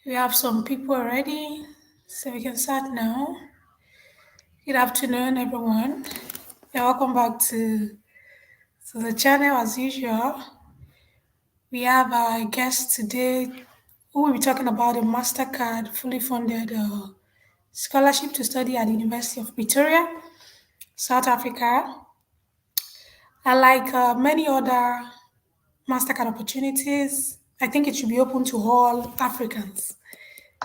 We have some people already, so we can start now. Good afternoon, everyone. Welcome back to the channel as usual. We have our guest today who will be talking about the Mastercard fully funded scholarship to study at the University of Pretoria, South Africa. Unlike many other Mastercard opportunities, I think it should be open to all Africans.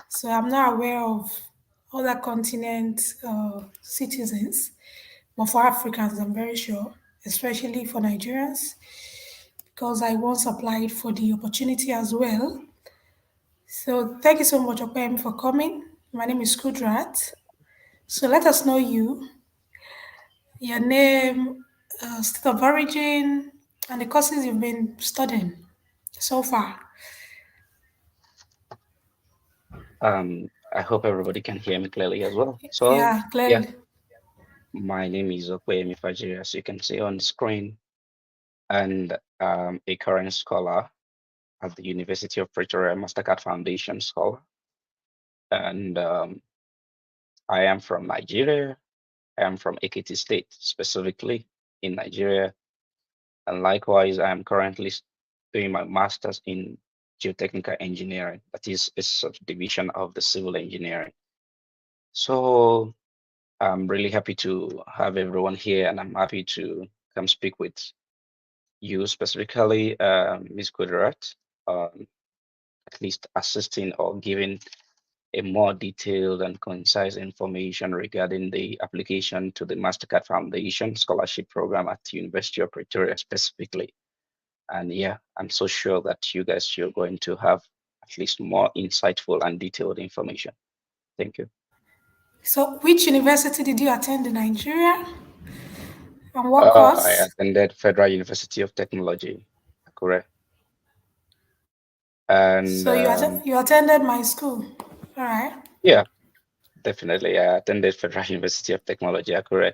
So I'm not aware of other continent citizens, but for Africans, I'm very sure, especially for Nigerians, because I once applied for the opportunity as well. So thank you so much, Opem, for coming. My name is Kudrat. So let us know you, your name, state of origin, and the courses you've been studying so far. I hope everybody can hear me clearly as well. So, Yeah, yeah, clearly. my name is Okwemi Fajiri, as you can see on the screen, and a current scholar at the University of Pretoria, Mastercard Foundation scholar. And I am from Nigeria. I am from Ekiti State, specifically in Nigeria. And likewise, I am currently doing my master's in geotechnical engineering. That is a subdivision of the civil engineering. So, I'm really happy to have everyone here, and I'm happy to come speak with you specifically, Ms. Kudirat, at least assisting or giving a more detailed and concise information regarding the application to the Mastercard Foundation Scholarship Program at the University of Pretoria specifically. And yeah, I'm so sure that you guys are going to have at least more insightful and detailed information. Thank you. So, which university did you attend in Nigeria and what I course? attended Federal University of Technology, Akure. And So, you attended my school. All right. yeah, definitely. I attended Federal University of Technology, Akure.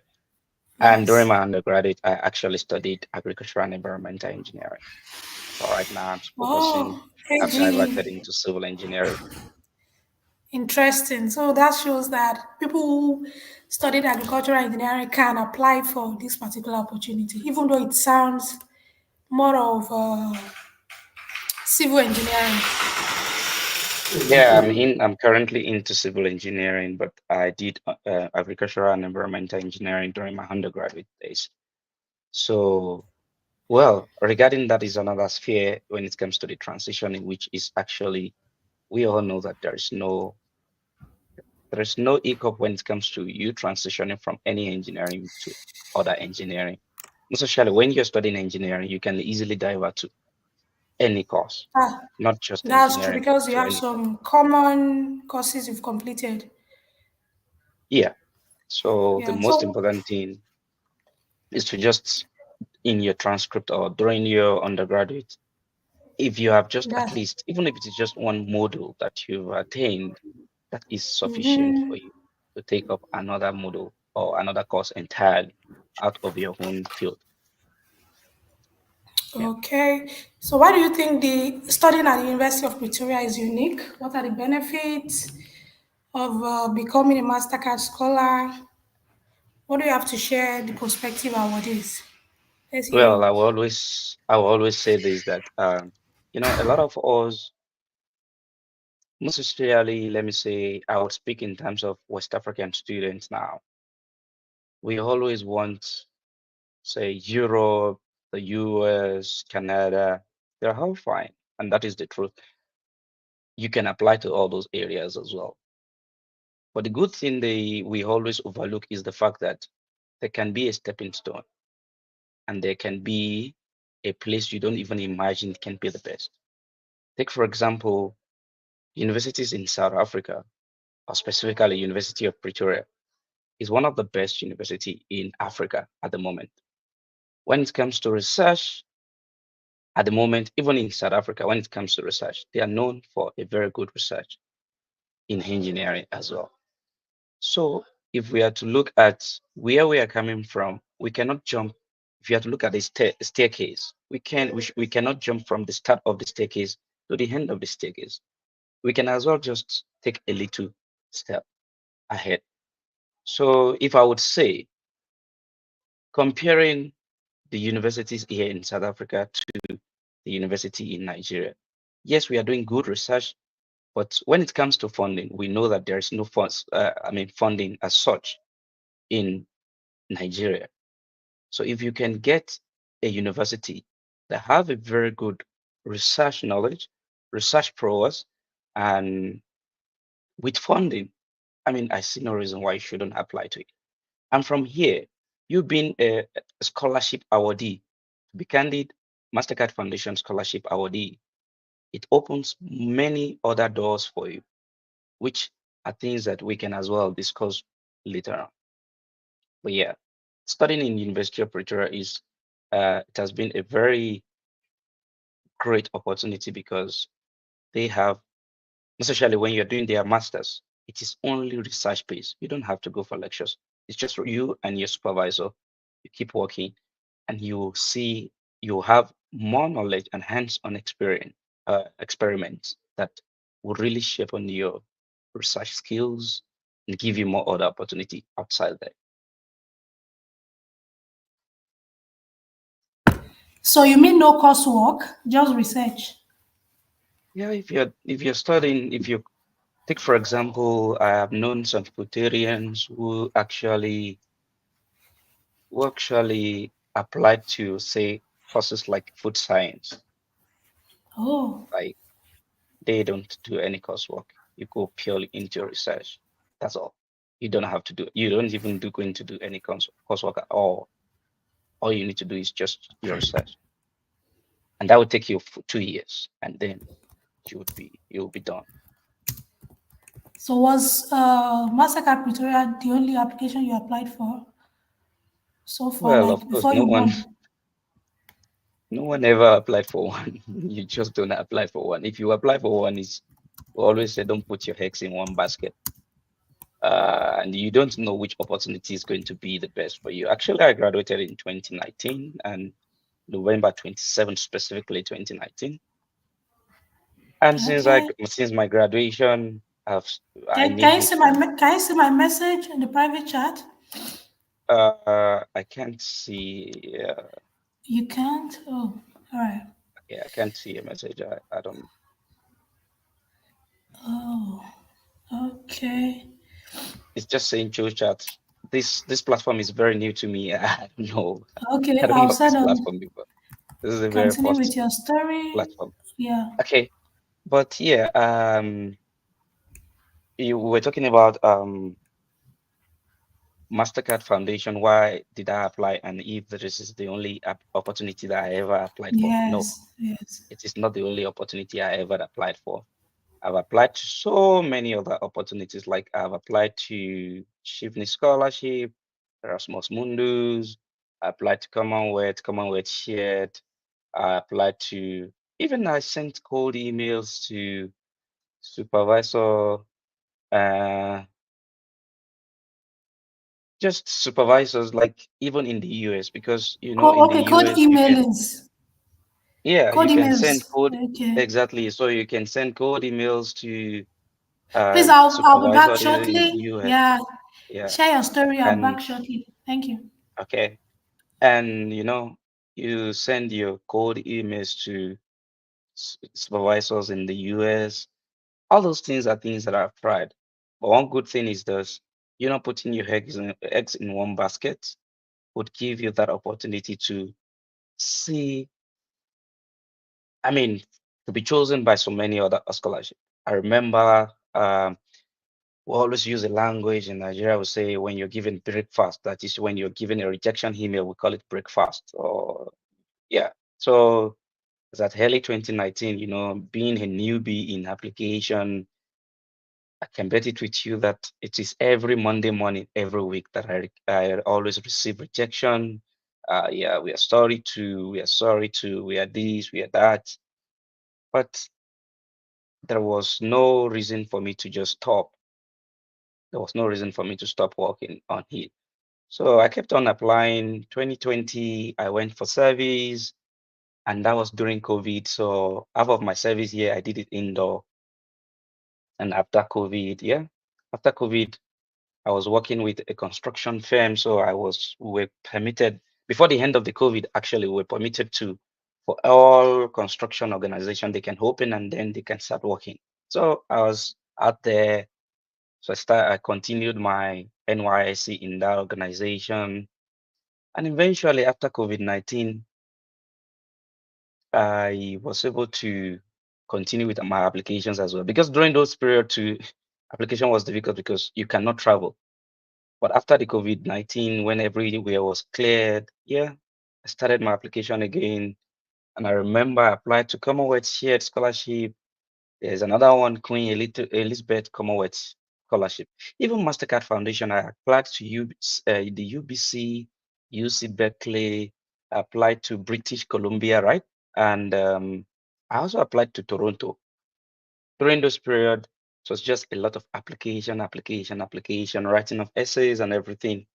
And during Nice. my undergraduate, I actually studied agricultural and environmental engineering. But right now, Oh, I've AGE. diverted into civil engineering. Interesting. So, that shows that people who studied agricultural engineering can apply for this particular opportunity, even though it sounds more of civil engineering. Yeah, I'm currently into civil engineering, but I did agricultural and environmental engineering during my undergraduate days. So, well, regarding that is another sphere when it comes to the transition, in which is actually we all know that there is no hiccup when it comes to you transitioning from any engineering to other engineering. Most especially when you're studying engineering, you can easily divert to any course, Ah, not just that's true engineering, but because you to have any course. some common courses you've completed. Yeah. So the Yeah. most So, important thing is to just in your transcript or during your undergraduate, if you have just at that. least, even if it is just one module that you've attained, that is sufficient for Mhm. you to take up another module or another course entirely out of your own field. Yeah. Okay. So, why do you think the studying at the University of Pretoria is unique? What are the benefits of becoming a Mastercard scholar? What do you have to share the prospective awardees? Let's hear Well, you. I will always say this that a lot of us, most especially, let me say, I would speak in terms of West African students now. We always want, say, Europe, the US, Canada, they're all fine. And that is the truth. You can apply to all those areas as well. But the good thing we always overlook is the fact that there can be a stepping stone and there can be a place you don't even imagine can be the best. Take, for example, universities in South Africa, or specifically University of Pretoria, is one of the best university in Africa at the moment. When it comes to research, at the moment, even in South Africa, when it comes to research, they are known for a very good research in engineering as well. So if we are to look at where we are coming from, we cannot jump. If you have to look at the staircase, we cannot jump from the start of the staircase to the end of the staircase. we can as well just take a little step ahead. So if I would say, comparing the universities here in South Africa to the university in Nigeria, yes, we are doing good research, but when it comes to funding, we know that there is no funds, funding as such in Nigeria. So if you can get a university that have a very good research knowledge, research prowess, and with funding, I see no reason why you shouldn't apply to it. And from here, you being a scholarship awardee, to be candid, MasterCard Foundation scholarship awardee, it opens many other doors for you, which are things that we can as well discuss later on. But yeah, studying in University of Pretoria it has been a very great opportunity because they have, especially when you're doing their masters, it is only research based. You don't have to go for lectures. It's just you and your supervisor. You keep working and you see you have more knowledge and hands-on experience experiments that will really shape on your research skills and give you more other opportunity outside there. So you mean no coursework, just research? Yeah, if you're studying, if you take for example, I have known some Pretorians who actually applied to say courses like food science. Oh, Like they don't do any coursework. You go purely into research. That's all. You don't have to do. You don't even going to do any coursework at all. All you need to do is just your research, and that would take you for 2 years, and then you'll be done. so was Mastercard Pretoria the only application you applied for so far, Well, of like course, before you won? no one ever applied for one. You just don't apply for one. If you apply for one, is we always say don't put your eggs in one basket. And you don't know which opportunity is going to be the best for you. Actually, I graduated in 2019 and November 27, specifically 2019. And Okay. since my graduation, I Can need you you see to can you see my message in the private chat? I can't see You can't? Oh, all right. yeah, I can't see a message. I don't Oh, okay. it's just saying Joe chat. This platform is very new to me. I don't know. Okay, I don't I'll know this send on. platform before. This is the very Continue with first your story. platform. Yeah. Okay, but yeah, you were talking about Mastercard Foundation. Why did I apply? And if this is the only opportunity that I ever applied for? No, Yes. Yes. it is not the only opportunity I ever applied for. I've applied to so many other opportunities. Like I've applied to Shivni Scholarship, Erasmus Mundus. I applied to Commonwealth Shared. I applied to even I sent cold emails to supervisor, uh, just supervisors, like even in the US, because in the Okay, code US you can, emailings. yeah, Code you can emails. send code Okay. exactly. So you can send code emails to Please, I'll be back supervisor in the shortly. US. Yeah. Yeah, Share your story. I'll be and back shortly. Thank you. okay, and you send your code emails to supervisors in the US. All those things are things that I've tried. But one good thing is this, not putting your eggs in one basket would give you that opportunity to see, I mean, to be chosen by so many other scholarships. I remember we always use a language in Nigeria. We say when you're given breakfast, that is when you're given a rejection email, we call it breakfast. Or yeah. So it's at early 2019, being a newbie in application, I can bet it with you that it is every Monday morning, every week that I always receive rejection. Yeah, we are sorry to, we are this, we are that. But there was no reason for me to just stop. There was no reason for me to stop working on it. So I kept on applying. 2020, I went for service, and that was during COVID. So half of my service here, I did it indoor. And after COVID, yeah, after COVID, I was working with a construction firm, so we were permitted before the end of the COVID. Actually, we were permitted to for all construction organization they can open and then they can start working. So I was out there. So I continued my NYSC in that organization, and eventually after COVID-19, I was able to continue with my applications as well because during those period too, application was difficult because you cannot travel. But after the COVID-19, when everywhere was cleared, yeah, I started my application again. And I remember I applied to Commonwealth Shared Scholarship. There's another one, Queen Elizabeth Commonwealth Scholarship. Even MasterCard Foundation, I applied to the UBC, UC Berkeley, I applied to British Columbia, right? And I also applied to Toronto. During this period, it was just a lot of application, writing of essays and everything.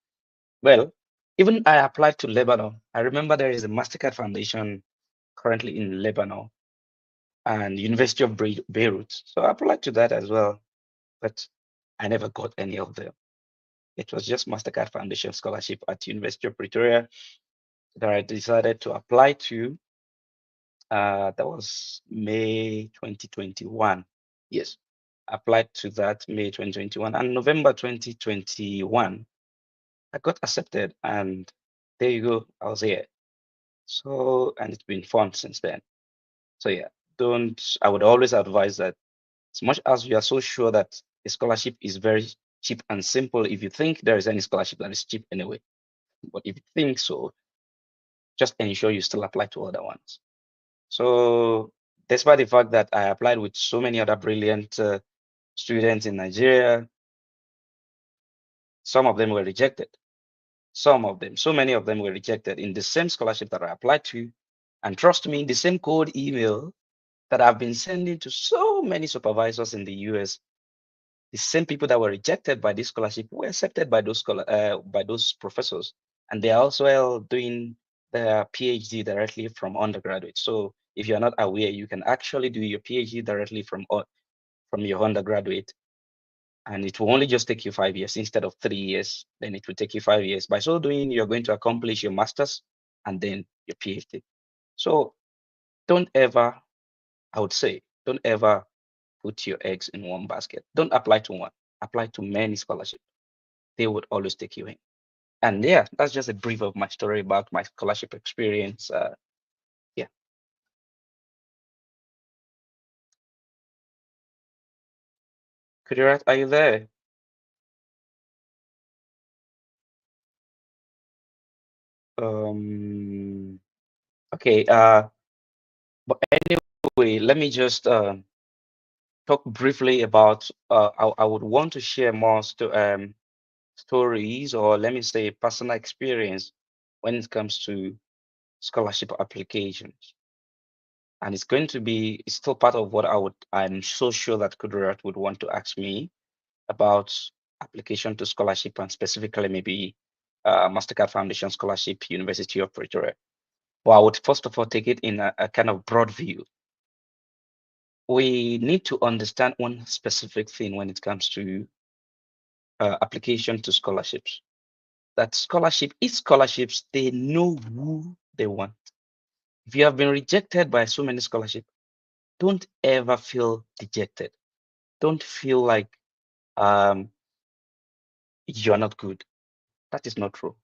Well, even I applied to Lebanon. I remember there is a MasterCard Foundation currently in Lebanon and University of Beirut. So I applied to that as well, but I never got any of them. It was just MasterCard Foundation scholarship at University of Pretoria that I decided to apply to. That was May 2021. Yes, applied to that May 2021 and November 2021. I got accepted and there you go. I was here. So, and it's been fun since then. So yeah, I would always advise that as much as you are so sure that a scholarship is very cheap and simple, if you think there is any scholarship that is cheap anyway, but if you think so, just ensure you still apply to other ones. So despite the fact that I applied with so many other brilliant students in Nigeria, some of them were rejected. Some of them, so many of them were rejected in the same scholarship that I applied to. And trust me, the same cold email that I've been sending to so many supervisors in the US, the same people that were rejected by this scholarship were accepted by those professors, and they are also doing their PhD directly from undergraduate. So if you're not aware, you can actually do your PhD directly from your undergraduate, and it will only just take you 5 years instead of 3 years. Then it will take you 5 years. By so doing, you're going to accomplish your master's and then your PhD. So don't ever, I would say, don't ever put your eggs in one basket. Don't apply to one. Apply to many scholarships. They would always take you in. And yeah, that's just a brief of my story about my scholarship experience. Yeah, Kudirat, are you there? Um, okay. But anyway, let me just talk briefly about. I would want to share more stories, or let me say, personal experience when it comes to scholarship applications. And it's going to be, it's still part of what I'm so sure that Kudirat would want to ask me about application to scholarship and specifically maybe MasterCard Foundation Scholarship, University of Pretoria. Well, I would first of all take it in a kind of broad view. We need to understand one specific thing when it comes to application to scholarships. That each scholarships, they know who they want. If you have been rejected by so many scholarships, don't ever feel dejected. Don't feel like um, you're not good. That is not true.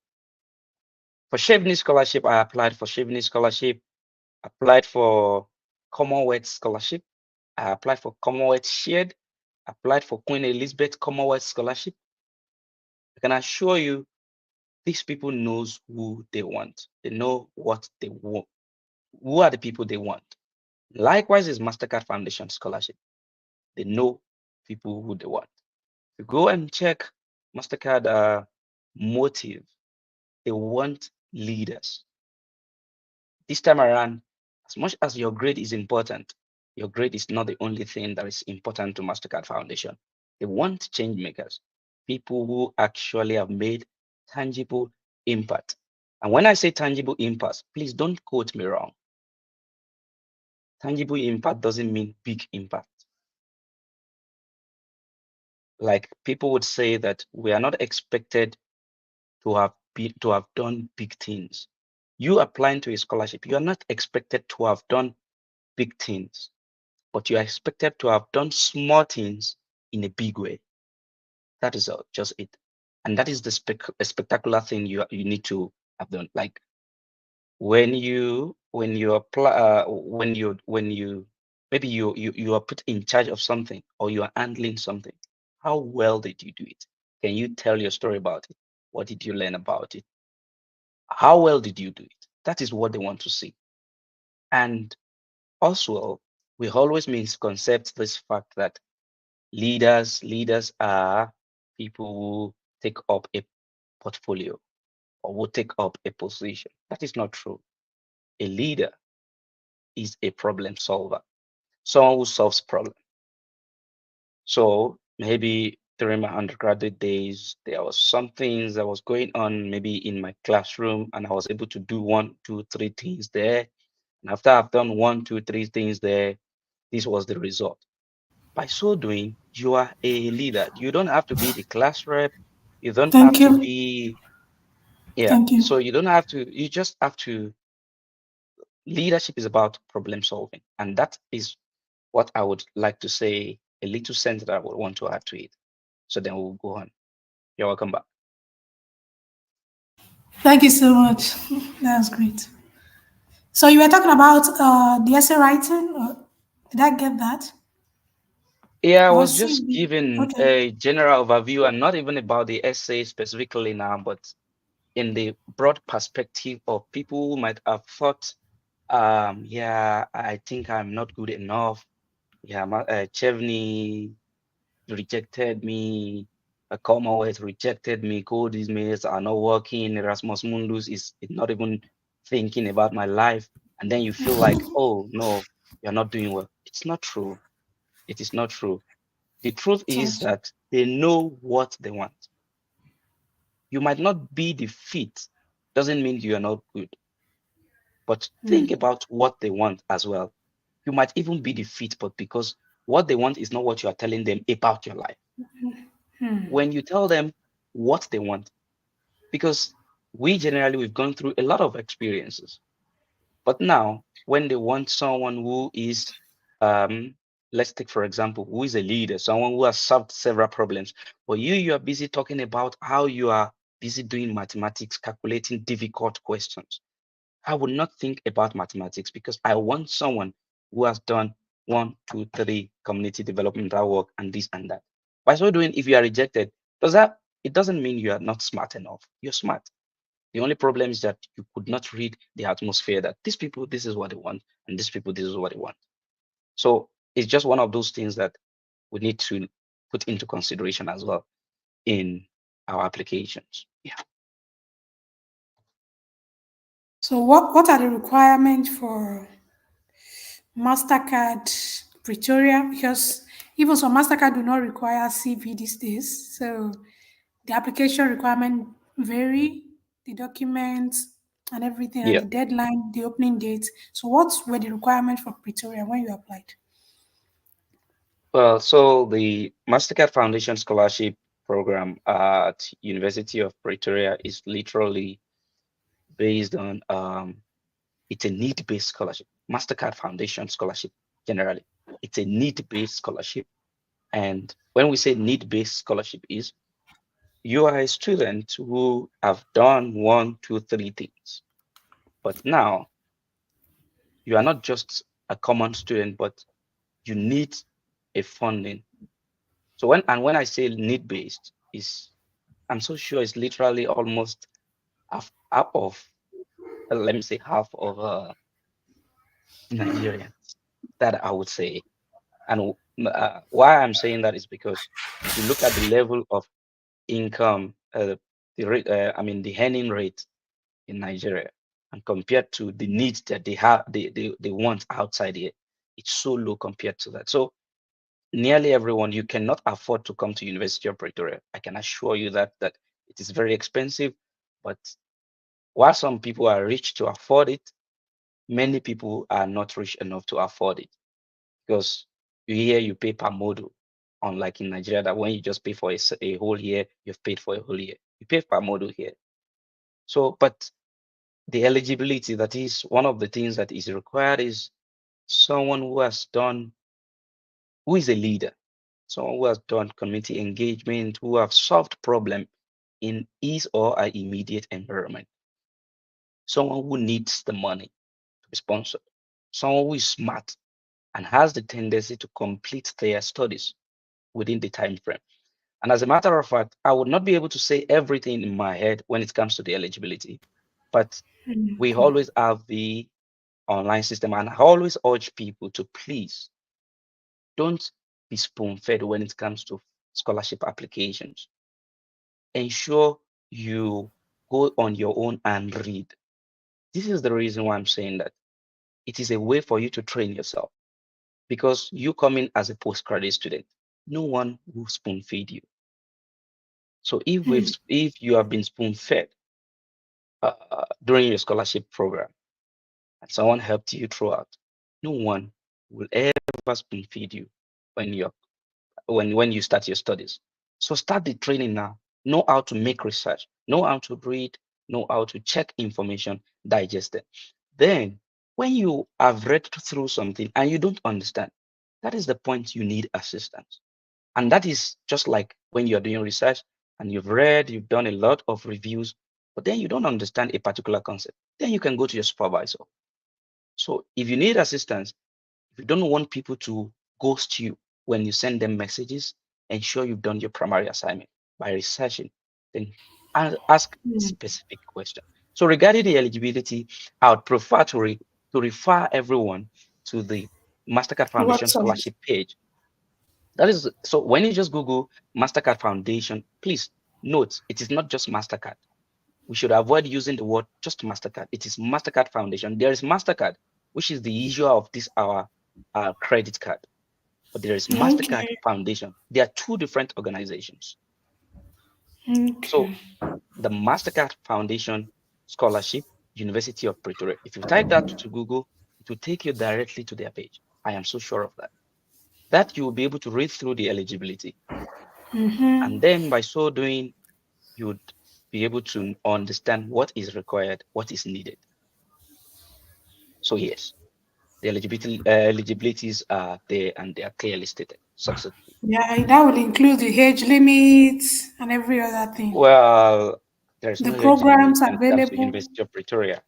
For Chevening Scholarship, I applied for Chevening Scholarship, applied for Commonwealth Scholarship, I applied for Commonwealth Shared, applied for Queen Elizabeth Commonwealth Scholarship. I can assure you, these people knows who they want. They know what they want. Who are the people they want? Likewise is MasterCard Foundation Scholarship. They know people who they want. If you go and check MasterCard motive, they want leaders. This time around, as much as your grade is important, your grade is not the only thing that is important to MasterCard Foundation. They want change makers, people who actually have made tangible impact. And when I say tangible impact, please don't quote me wrong. Tangible impact doesn't mean big impact. Like people would say that we are not expected to have done big things. You applying to a scholarship, you are not expected to have done big things, but you are expected to have done small things in a big way. That is just it. And that is the spectacular thing you need to have done. Like when you apply when you maybe you are put in charge of something or you are handling something. How well did you do it? Can you tell your story about it? What did you learn about it? How well did you do it? That is what they want to see. And also, we always misconcept this fact that leaders are people who take up a portfolio or who take up a position. That is not true. A leader is a problem solver, someone who solves problems. So maybe during my undergraduate days, there was some things that was going on maybe in my classroom, and I was able to do one, two, three things there. And after I've done one, two, three things there, this was the result. By so doing, you are a leader. You don't have to be the class rep. You don't have Thank to you. be, yeah. Thank you. So you don't have to, you just have to, leadership is about problem solving. And that is what I would like to say, a little sentence that I would want to add to it. So then we'll go on. You're welcome back. Thank you so much. That's great. So you were talking about the essay writing. Or did I get that? Yeah, I Or was just CV? giving Okay. a general overview and not even about the essay specifically now, but in the broad perspective of people who might have thought, yeah, I think I'm not good enough. Yeah, Chevney rejected me. Commonwealth rejected me. Code these mates are not working. Erasmus Mundus is not even thinking about my life. And then you feel like, oh no, you're not doing well. It's not true. It is not true. The truth is So, that they know what they want. You might not be the fit, doesn't mean you are not good. But think about what they want as well. You might even be the fit, but because what they want is not what you are telling them about your life. When you tell them what they want, because we generally we've gone through a lot of experiences, but now when they want someone who is, um, let's take for example, who is a leader, someone who has solved several problems, but you are busy talking about how you are busy doing mathematics, calculating difficult questions. I would not think about mathematics because I want someone who has done one, two, three community developmental work and this and that. By so doing, if you are rejected, does that it doesn't mean you are not smart enough. You're smart. The only problem is that you could not read the atmosphere that these people, this is what they want, and these people, this is what they want. So it's just one of those things that we need to put into consideration as well in our applications. Yeah. so what are the requirements for Mastercard Pretoria? Because even some Mastercard do not require CV these days. So the application requirement vary, the documents and everything, and Yeah. the deadline, the opening date. So what were the requirements for Pretoria when you applied? Well, so the Mastercard Foundation Scholarship program at University of Pretoria is literally based on it's a need-based scholarship. Mastercard Foundation Scholarship generally, it's a need-based scholarship. And when we say need-based scholarship is you are a student who have done one, two, three things, but now you are not just a common student, but you need a funding. So when I say need-based is I'm so sure it's literally almost half of, let me say half of Nigerians that I would say. And why I'm saying that is because if you look at the level of income, the rate, I mean the earning rate in Nigeria, and compared to the needs that they have, they want outside here, it's so low compared to that. So nearly everyone, you cannot afford to come to University of Pretoria. I can assure you that it is very expensive, but while some people are rich to afford it, many people are not rich enough to afford it because you hear you pay per module. unlike in Nigeria, that when you just pay for a whole year, you've paid for a whole year. You pay per module here. So, but the eligibility, that is one of the things that is required, is someone who is a leader, someone who has done community engagement, who have solved problem in his or her immediate environment, someone who needs the money to be sponsored, someone who is smart and has the tendency to complete their studies within the time frame. And as a matter of fact, I would not be able to say everything in my head when it comes to the eligibility, but we Okay. always have the online system, and I always urge people to please don't be spoon-fed when it comes to scholarship applications. Ensure you go on your own and read. This is the reason why I'm saying that it is a way for you to train yourself, because you come in as a postgraduate student, no one will spoon feed you. So if you have been spoon fed during your scholarship program and someone helped you throughout, no one will ever spoon feed you when you start your studies. So start the training now. Know how to make research, know how to read, know how to check information, digest it. Then when you have read through something and you don't understand, that is the point you need assistance. And that is just like when you're doing research and you've done a lot of reviews, but then you don't understand a particular concept. Then you can go to your supervisor. So if you need assistance, if you don't want people to ghost you when you send them messages, ensure you've done your primary assignment by researching, then ask specific questions. So regarding the eligibility, I would prefer to refer everyone to the Mastercard Foundation Website. scholarship page. That is, so when you just Google Mastercard Foundation, please note it is not just Mastercard. We should avoid using the word just Mastercard. It is Mastercard Foundation. There is Mastercard, which is the issuer of this our credit card, but there is Mastercard Okay. Foundation. They are two different organizations. So Okay. the Mastercard Foundation Scholarship, University of Pretoria. If you type that to Google, it will take you directly to their page. I am so sure of that. That you will be able to read through the eligibility, and then by so doing, you would be able to understand what is required, what is needed. So yes, the eligibilities are there and they are clearly stated successfully. Yeah, that will include the age limits and every other thing. Well, there's The no age limit programs when it comes to available. University of Pretoria.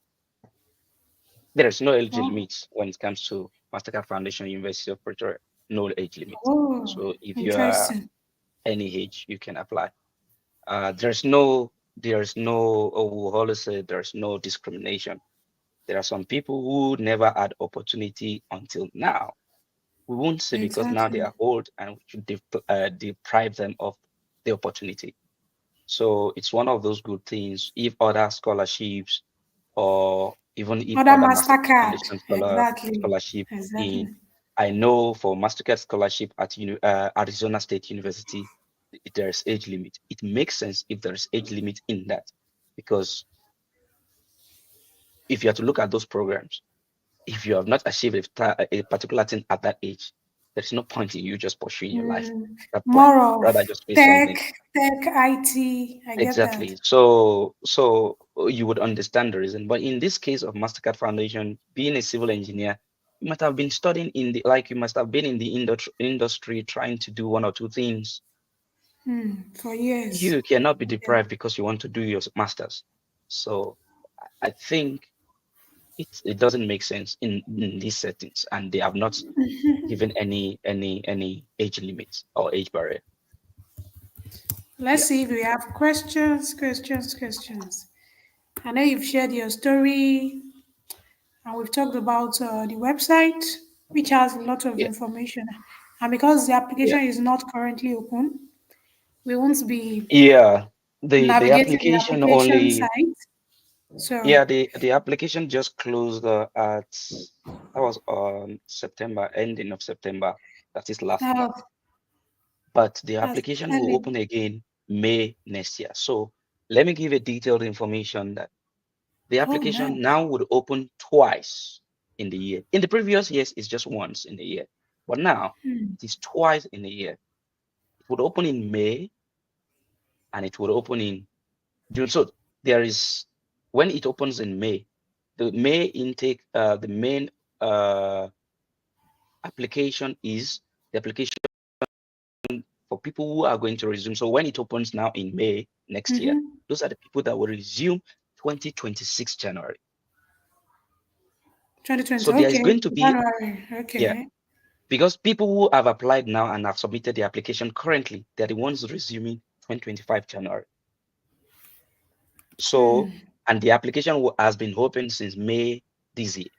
There is no age Oh, limit when it comes to Mastercard Foundation University of Pretoria. No age limit. oh, So if you are interesting. any age, you can apply. There's no, we always say there's no discrimination. There are some people who never had opportunity until now. We won't say because now they Exactly. are old and we should deprive them of the opportunity. So it's one of those good things. If other scholarships, or even if Other other Mastercard MasterCard. Foundation Exactly. scholarship in, Exactly. I know for Mastercard scholarship at Arizona State University, there's age limit. It makes sense if there's age limit in that, because if you have to look at those programs, if you have not achieved a particular thing at that age, there's no point in you just pursuing your life at that point. More of Rather just face tech, something. IT. I get that. Exactly. So you would understand the reason. But in this case of Mastercard Foundation, being a civil engineer, you must have been studying you must have been in the industry trying to do one or two things. For years. You cannot be Yeah. deprived because you want to do your masters. So I think it doesn't make sense in these settings, and they have not given any age limits or age barrier. Let's Yeah, see if we have questions, questions, questions. I know you've shared your story and we've talked about the website, which has a lot of yeah, information. And because the yeah, application is not currently open, we won't be yeah. The navigating the application application only, site. So, yeah, the application just closed at, that was on September, ending of September. That is last oh, month. But the that's application will early. open again May next year. So let me give a detailed information that the Oh, application nice. now would open twice in the year. In the previous years, it's just once in the year. But now it is twice in a year. would open in May and it would open in June. So there is, when it opens in May, the May intake, the main application is the application for people who are going to resume. So when it opens now in May next year, Mm-hmm. those are the people that will resume 2026 January. 2020. So there is Okay. going to be, January. yeah, Okay. because people who have applied now and have submitted the application currently, they're the ones resuming 2025 January. So, and the application has been open since May this year.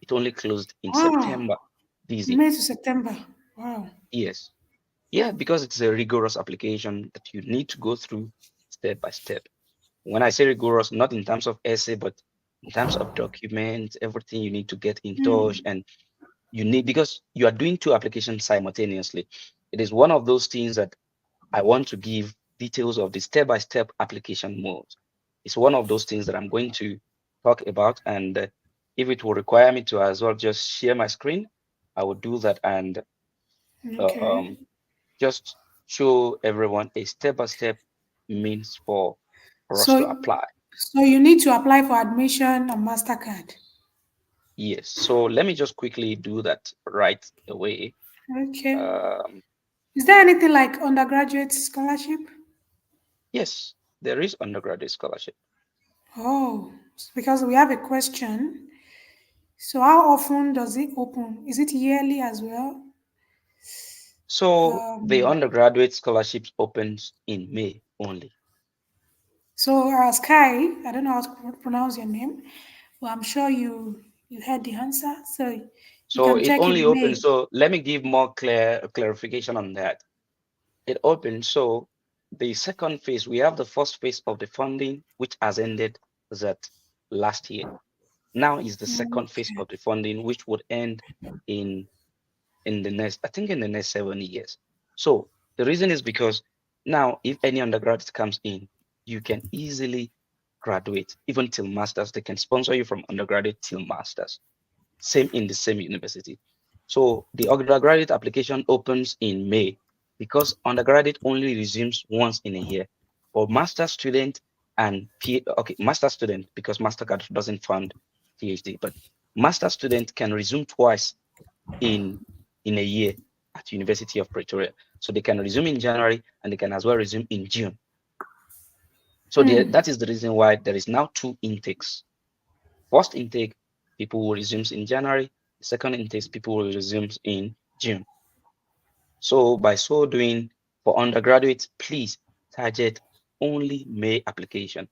It only closed in Wow. September this year. May to September. Wow. Yes. Yeah, because it's a rigorous application that you need to go through step by step. When I say rigorous, not in terms of essay, but in terms of documents, everything you need to get in touch, Mm. and you need, because you are doing two applications simultaneously. It is one of those things that I want to give details of the step-by-step application mode. It's one of those things that I'm going to talk about, and if it will require me to as well just share my screen, I will do that, and uh, Okay. um, just show everyone a step-by-step means for us to So, apply. so you need to apply for admission on Mastercard. Yes, so let me just quickly do that right away. Okay. Um, Is there anything like undergraduate scholarship? yes, there is undergraduate scholarship. Oh, because we have a question. So, how often does it open? Is it yearly as well? So the Um, undergraduate scholarships opens in May only. so, Sky, I don't know how to pronounce your name, but I'm sure you heard the answer. So, you So can it check only in May. opens. So let me give more clarification on that. It opens. So the second phase, we have the first phase of the funding, which has ended that last year. Now is the second phase Okay. of the funding, which would end in in the next, I think in the next 7 years. So the reason is because now if any undergraduate comes in, you can easily graduate, even till masters. They can sponsor you from undergraduate till masters. Same in the same university. So the undergraduate application opens in May because undergraduate only resumes once in a year. For master student and okay, master student, because Mastercard doesn't fund PhD, but master student can resume twice in a year at University of Pretoria. So they can resume in January and they can as well resume in June. So Hmm. that is the reason why there is now two intakes. First intake, people will resume in January. The second intake, people will resume in June. So by so doing, for undergraduates, please target only May application,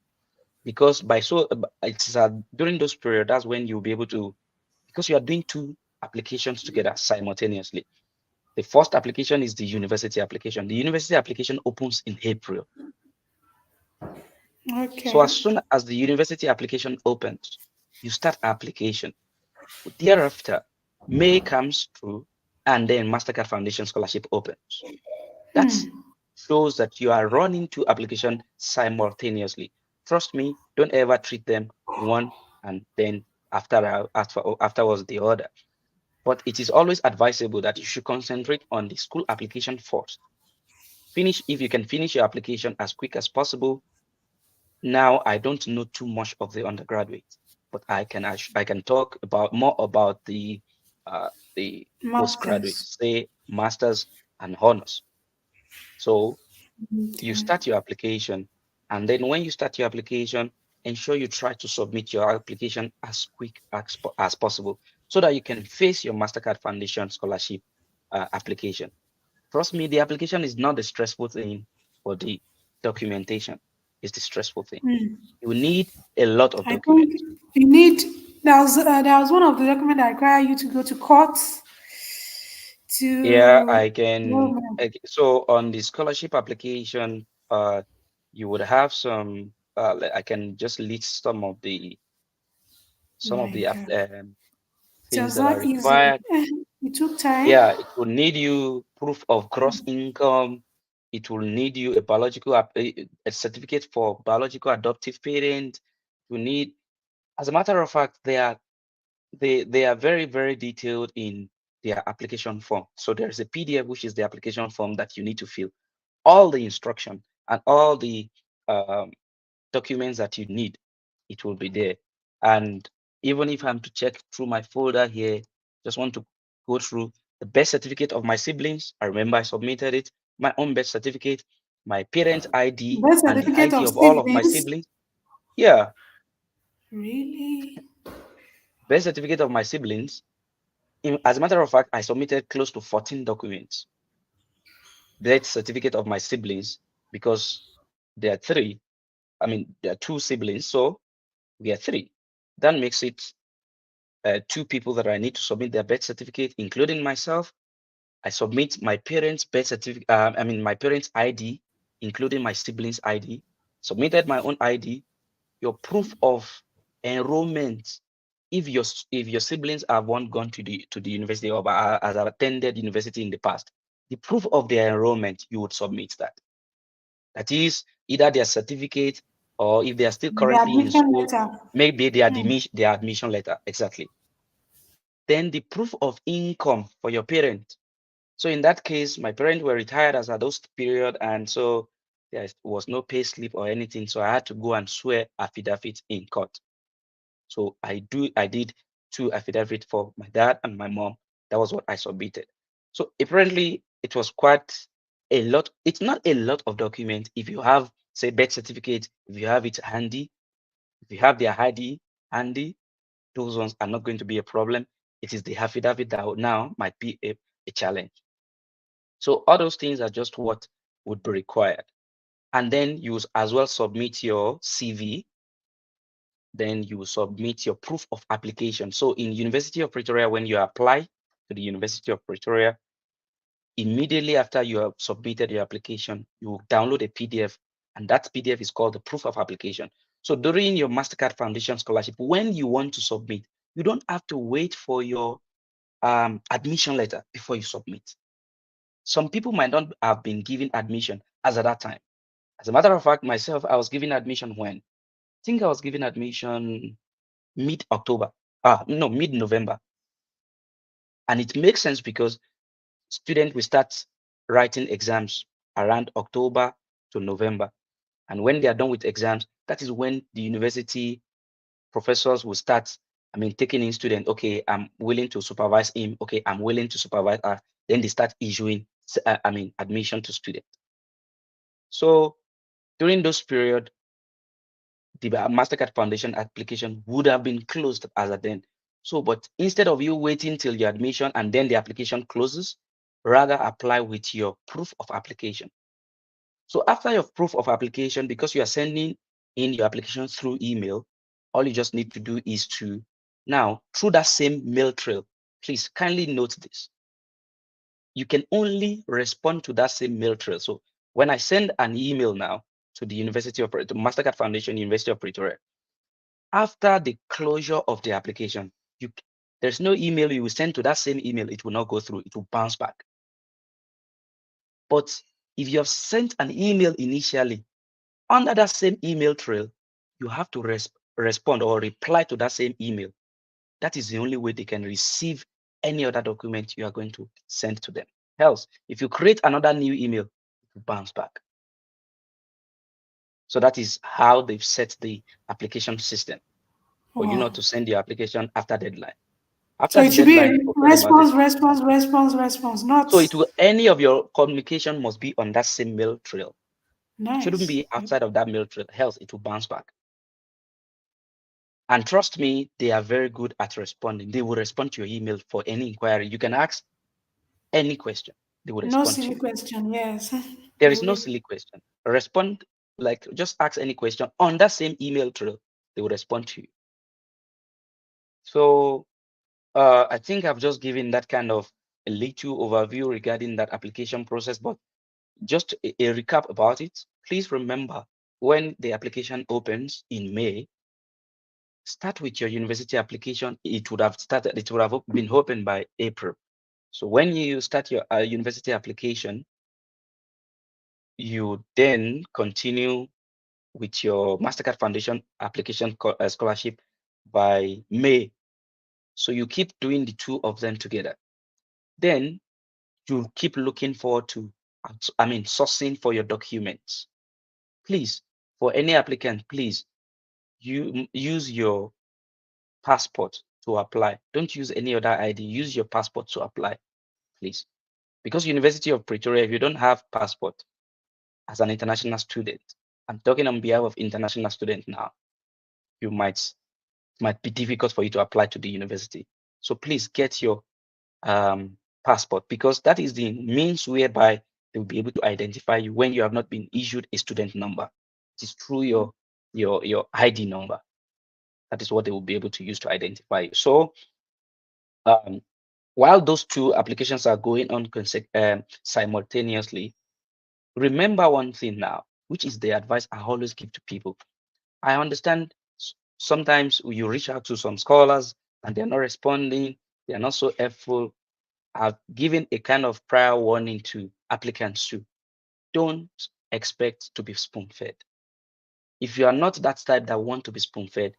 because by so it's during those period, that's when you'll be able to, because you are doing two applications together simultaneously. The first application is the university application. The university application opens in April. So as Okay. soon as the university application opens, you start application. Thereafter, May comes through, and then Mastercard Foundation Scholarship opens. That Hmm. shows that you are running two applications simultaneously. Trust me, don't ever treat them one and then afterwards the other. But it is always advisable that you should concentrate on the school application first. Finish, if you can finish your application as quick as possible. Now, I don't know too much of the undergraduate, but I can talk about more about the postgraduate, Masters. say masters and honors. So you Okay. start your application, and then when you start your application, ensure you try to submit your application as quick as possible so that you can face your Mastercard Foundation scholarship application. Trust me, the application is not the stressful thing, but the documentation is the stressful thing. Hmm. You need a lot of I think documents. you need. There was one of the documents that require you to go to court Yeah, to. I can. Oh, So on the scholarship application, you would have some. I can just list some of my the God. It things was that are not easy. required. It took time. Yeah, it will need you proof of gross income. It will need you a a certificate for biological adoptive parent. You need, as a matter of fact, they are very detailed in their application form. So there is a PDF which is the application form that you need to fill. all the instruction and all the um, documents that you need, it will be there. And even if I'm to check through my folder here, just want to go through the birth certificate of my siblings. I remember I submitted it, my own birth certificate, my parents' ID, Birth and the certificate ID of of all of my siblings. siblings. Yeah, Really? birth certificate of my siblings. As a matter of fact, I submitted close to 14 documents. Birth certificate of my siblings, because there are three. I mean, there are two siblings, so we are three. That makes it two people that I need to submit their birth certificate, including myself. I submit my parents' birth certificate, my parents' ID, including my siblings' ID, submitted my own ID, your proof of enrollment. If your siblings have one gone to the university or has attended university in the past, the proof of their enrollment, you would submit that. That is either their certificate, or if they are still The currently in admission school, letter. maybe Hmm. their admission letter. Exactly. Then the proof of income for your parent. So in that case, my parents were retired as at those period, and so there was no pay slip or anything. So I had to go and swear affidavit in court. So I did two affidavits for my dad and my mom. That was what I submitted. So apparently it was quite a lot. It's not a lot of documents. If you have, say, birth certificate, if you have it handy, if you have their ID handy, those ones are not going to be a problem. It is the affidavit that now might be a challenge. So all those things are just what would be required. And then you as well submit your CV. Then you submit your proof of application. So in University of Pretoria, when you apply to the University of Pretoria, immediately after you have submitted your application, you download a PDF, and that PDF is called the proof of application. So during your MasterCard Foundation Scholarship, when you want to submit, you don't have to wait for your admission letter before you submit. Some people might not have been given admission as at that time. As a matter of fact, myself, I was given admission when? I think I was given admission mid-October. No, mid-November. And it makes sense because students will start writing exams around October to November. And when they are done with exams, that is when the university professors will start, taking in students. Okay, I'm willing to supervise him. Okay, I'm willing to supervise her. Then they start issuing, admission to students. So during those period, the Mastercard Foundation application would have been closed as at then. So, but instead of you waiting till your admission and then the application closes, rather apply with your proof of application. So after your proof of application, because you are sending in your application through email, all you just need to do is to now, through that same mail trail, please kindly note this. You can only respond to that same mail trail. So when I send an email now to the Mastercard Foundation, University of Pretoria, after the closure of the application, you there's no email you will send to that same email, it will not go through, it will bounce back. But if you have sent an email initially under that same email trail, you have to respond or reply to that same email. That is the only way they can receive any other document you are going to send to them. Else, if you create another new email, it will bounce back. So that is how they've set the application system for you not Wow. to send your application after deadline. So After it the should be a deadline, forget about it. response, response, response, response, not So it will any of your communication must be on that same mail trail. It shouldn't nice. be outside of that mail trail, else it will bounce back. And trust me, they are very good at responding. They will respond to your email for any inquiry. You can ask any question, they will No respond to silly you. question, yes. There They is no will. silly question. Respond, like just ask any question on that same email trail, they will respond to you. So I think I've just given that kind of a little overview regarding that application process, but just a recap about it. Please remember, when the application opens in May, start with your university application. It would have been opened by April. So when you start your university application, you then continue with your Mastercard Foundation application scholarship by May. So you keep doing the two of them together. Then you keep looking forward to sourcing for your documents. Please, for any applicant, please you use your passport to apply. Don't use any other ID. Use your passport to apply, please. Because University of Pretoria, if you don't have passport as an international student, I'm talking on behalf of international students now, you might be difficult for you to apply to the university. So please get your passport, because that is the means whereby they will be able to identify you when you have not been issued a student number. It is through your ID number. That is what they will be able to use to identify you. So um, while those two applications are going on simultaneously, remember one thing now, which is the advice I always give to people. I understand sometimes you reach out to some scholars and they're not responding, they're not so helpful. I've given a kind of prior warning to applicants too. Don't expect to be spoon-fed. If you are not that type that want to be spoon-fed,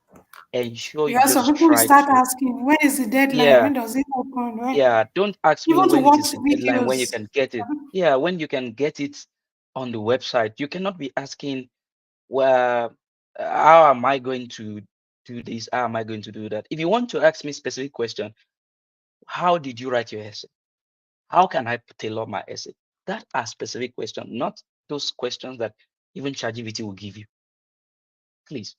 ensure you Because some just people will try start to. asking, when is the deadline? Yeah, When does it open? When yeah. Don't ask me even to when it watch is the deadline, when you videos. can get it. Yeah, when you can get it on the website. You cannot be asking, well, how am I going to do this? How am I going to do that? If you want to ask me specific question, how did you write your essay? How can I tailor my essay? That are specific questions, not those questions that even ChatGPT will give you. Please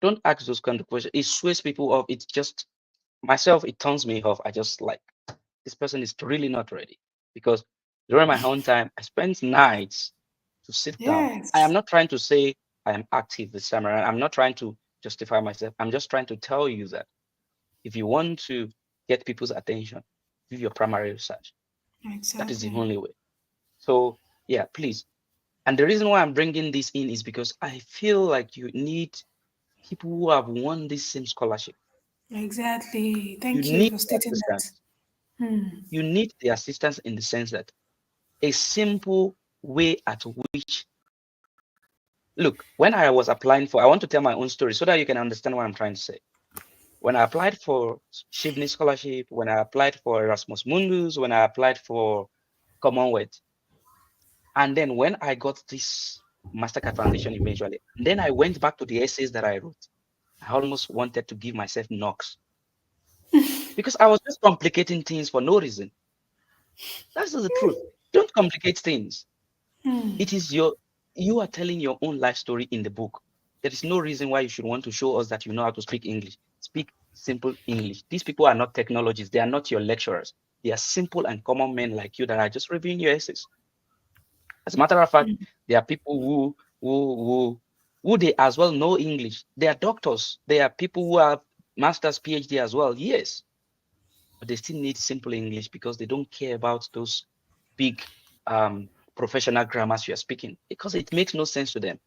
don't ask those kind of questions. It sways people off. It's just myself, it turns me off. I just like, this person is really not ready. Because during my own time, I spent nights to sit down. I am Yes, not trying to say I am active this time around. I'm not trying to justify myself. I'm just trying to tell you that if you want to get people's attention, do your primary research. That is the exactly. only way. So yeah, please. And the reason why I'm bringing this in is because I feel like you need people who have won this same scholarship. Exactly. You Thank you need for the stating that. assistance. Hmm. You need the assistance in the sense that a simple way at which, look, when I was applying for, I want to tell my own story so that you can understand what I'm trying to say. When I applied for Shivni Scholarship, when I applied for Erasmus Mundus, when I applied for Commonwealth, and then when I got this Mastercard Foundation eventually, then I went back to the essays that I wrote. I almost wanted to give myself knocks because I was just complicating things for no reason. That's the truth. Don't complicate things. It is you are telling your own life story in the book. There is no reason why you should want to show us that you know how to speak English. Speak simple English. These people are not technologists. They are not your lecturers. They are simple and common men like you that are just reviewing your essays. As a matter of fact, there are people who they as well know English. They are doctors. They are people who have master's, PhD as well. Yes, but they still need simple English because they don't care about those big professional grammars you're speaking because it makes no sense to them.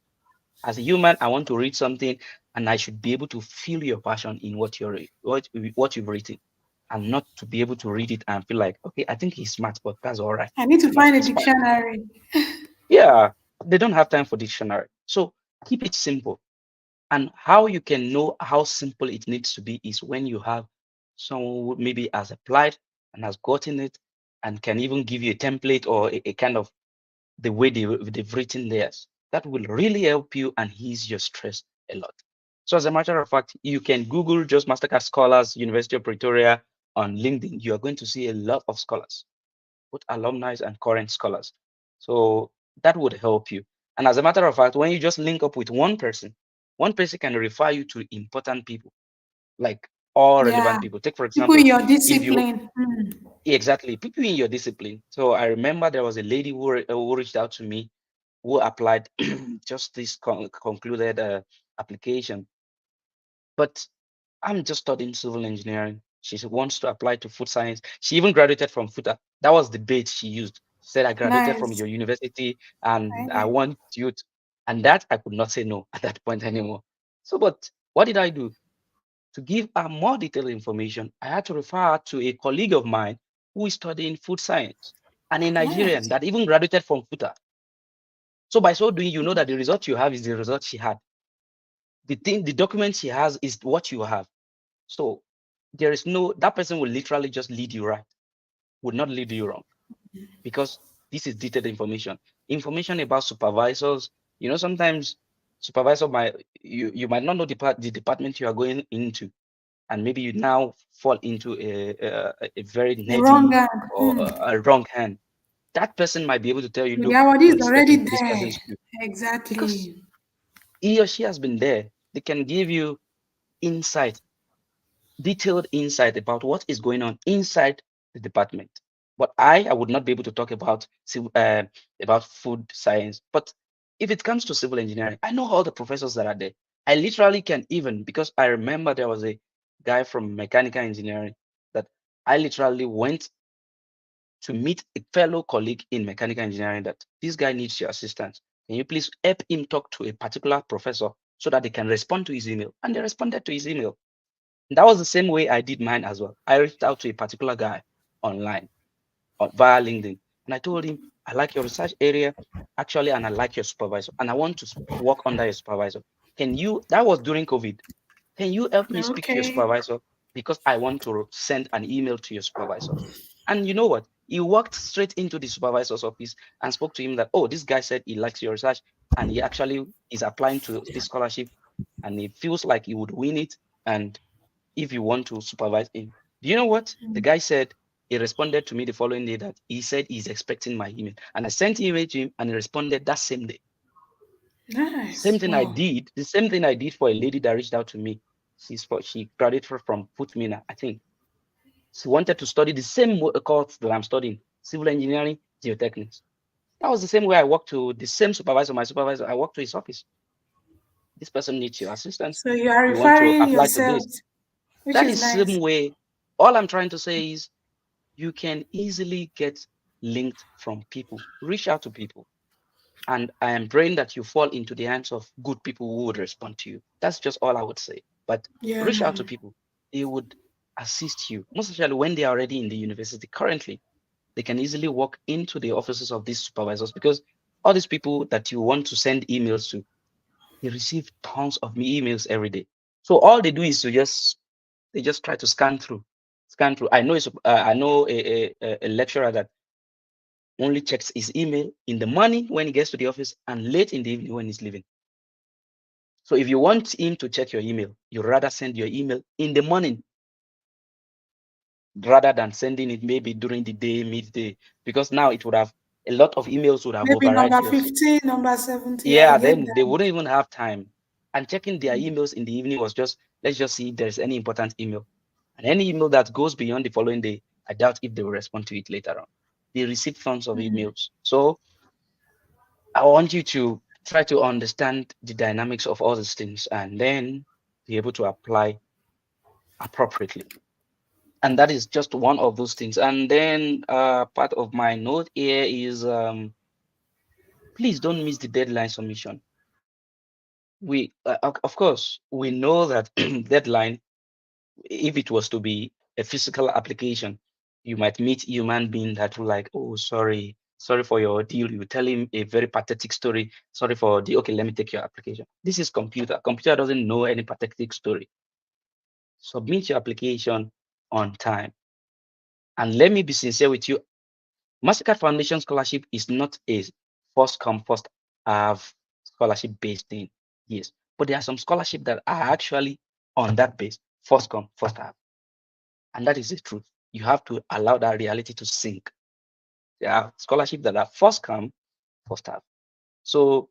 As a human, I want to read something and I should be able to feel your passion in what you've written, and not to be able to read it and feel like, okay, I think he's smart, but that's all right. I need to But find a it's fine. dictionary. Yeah, they don't have time for dictionary. So keep it simple. And how you can know how simple it needs to be is when you have someone who maybe has applied and has gotten it and can even give you a template or a kind of the way they've written theirs. That will really help you and ease your stress a lot. So as a matter of fact, you can Google just Mastercard Scholars, University of Pretoria on LinkedIn. You are going to see a lot of scholars, both alumni and current scholars. So that would help you. And as a matter of fact, when you just link up with one person can refer you to important people, like all Yeah. relevant people. Take, for People in example, your if you discipline. exactly people in your discipline. So I remember there was a lady who reached out to me who applied just this concluded application, but I'm just studying civil engineering. She wants to apply to food science. She even graduated from FUTA. That was the bait she used. She said, I graduated from Nice. your university and I Okay. want you to. And that I could not say no at that point anymore. So, but what did I do? To give her more detailed information, I had to refer her to a colleague of mine who is studying food science and a Nigerian Nice. that even graduated from FUTA. So by so doing, you know that the result you have is the result she had. The document she has is what you have. So there is no, that person will literally just lead you right, would not lead you wrong. Because This is detailed information. Information about supervisors. Sometimes supervisor you might not know the department you are going into, and maybe you now fall into a very The wrong nerdy hand. or a wrong hand. That person might be able to tell you, The look, awardee is don't step already into this there. person's shoe, because Exactly. he or she has been there. They can give you insight, detailed insight about what is going on inside the department. But I would not be able to talk about food science. But if it comes to civil engineering, I know all the professors that are there. I literally can even, because I remember there was a guy from mechanical engineering that I literally went to meet a fellow colleague in mechanical engineering, that this guy needs your assistance. Can you please help him talk to a particular professor so that they can respond to his email? And they responded to his email. That was the same way I did mine as well. I reached out to a particular guy online via LinkedIn, and I told him, I like your research area, actually, and I like your supervisor, and I want to work under your supervisor. That was during COVID. Can you help me speak to your Okay. supervisor? Because I want to send an email to your supervisor. And you know what? He walked straight into the supervisor's office and spoke to him that, oh, this guy said he likes your research and he actually is applying to this scholarship and he feels like he would win it. And if you want to supervise him, do you know what the guy said? He responded to me the following day that he said he's expecting my email. And I sent email to him and he responded that same day. Nice. Wow. The same thing I did for a lady that reached out to me. She graduated from Putmina, I think. She wanted to study the same course that I'm studying, civil engineering, geotechnics. That was the same way I walked to the same supervisor, my supervisor. I walked to his office. This person needs your assistance. So you are You want to referring apply to yourself, this. which That is is the nice. same way. All I'm trying to say is you can easily get linked from people. Reach out to people. And I am praying that you fall into the hands of good people who would respond to you. That's just all I would say. But Yeah. reach out to people. They would assist you, most especially when they are already in the university currently. They can easily walk into the offices of these supervisors, because all these people that you want to send emails to, they receive tons of emails every day. So all they do is they just try to scan through. I know a lecturer that only checks his email in the morning when he gets to the office and late in the evening when he's leaving. So if you want him to check your email, you rather send your email in the morning rather than sending it maybe during the day, midday, because now it would have a lot of emails would have Maybe override number yours. 15, number 70. I Yeah, get then they that. wouldn't even have time. And checking their emails in the evening was just, let's just see if there's any important email. And any email that goes beyond the following day, I doubt if they will respond to it later on. They receive tons of emails. So I want you to try to understand the dynamics of all these things and then be able to apply appropriately. And that is just one of those things. And then part of my note here is please don't miss the deadline submission. Of course, we know that deadline, if it was to be a physical application, you might meet human being that will like, oh, sorry for your deal. You tell him a very pathetic story. Sorry for the, okay, let me take your application. This is computer. Computer doesn't know any pathetic story. Submit your application on time. And let me be sincere with you. MasterCard Foundation Scholarship is not a first come, first have scholarship based thing. Yes. But there are some scholarship that are actually on that base, first come, first have. And that is the truth. You have to allow that reality to sink. There are scholarships that are first come, first have. So,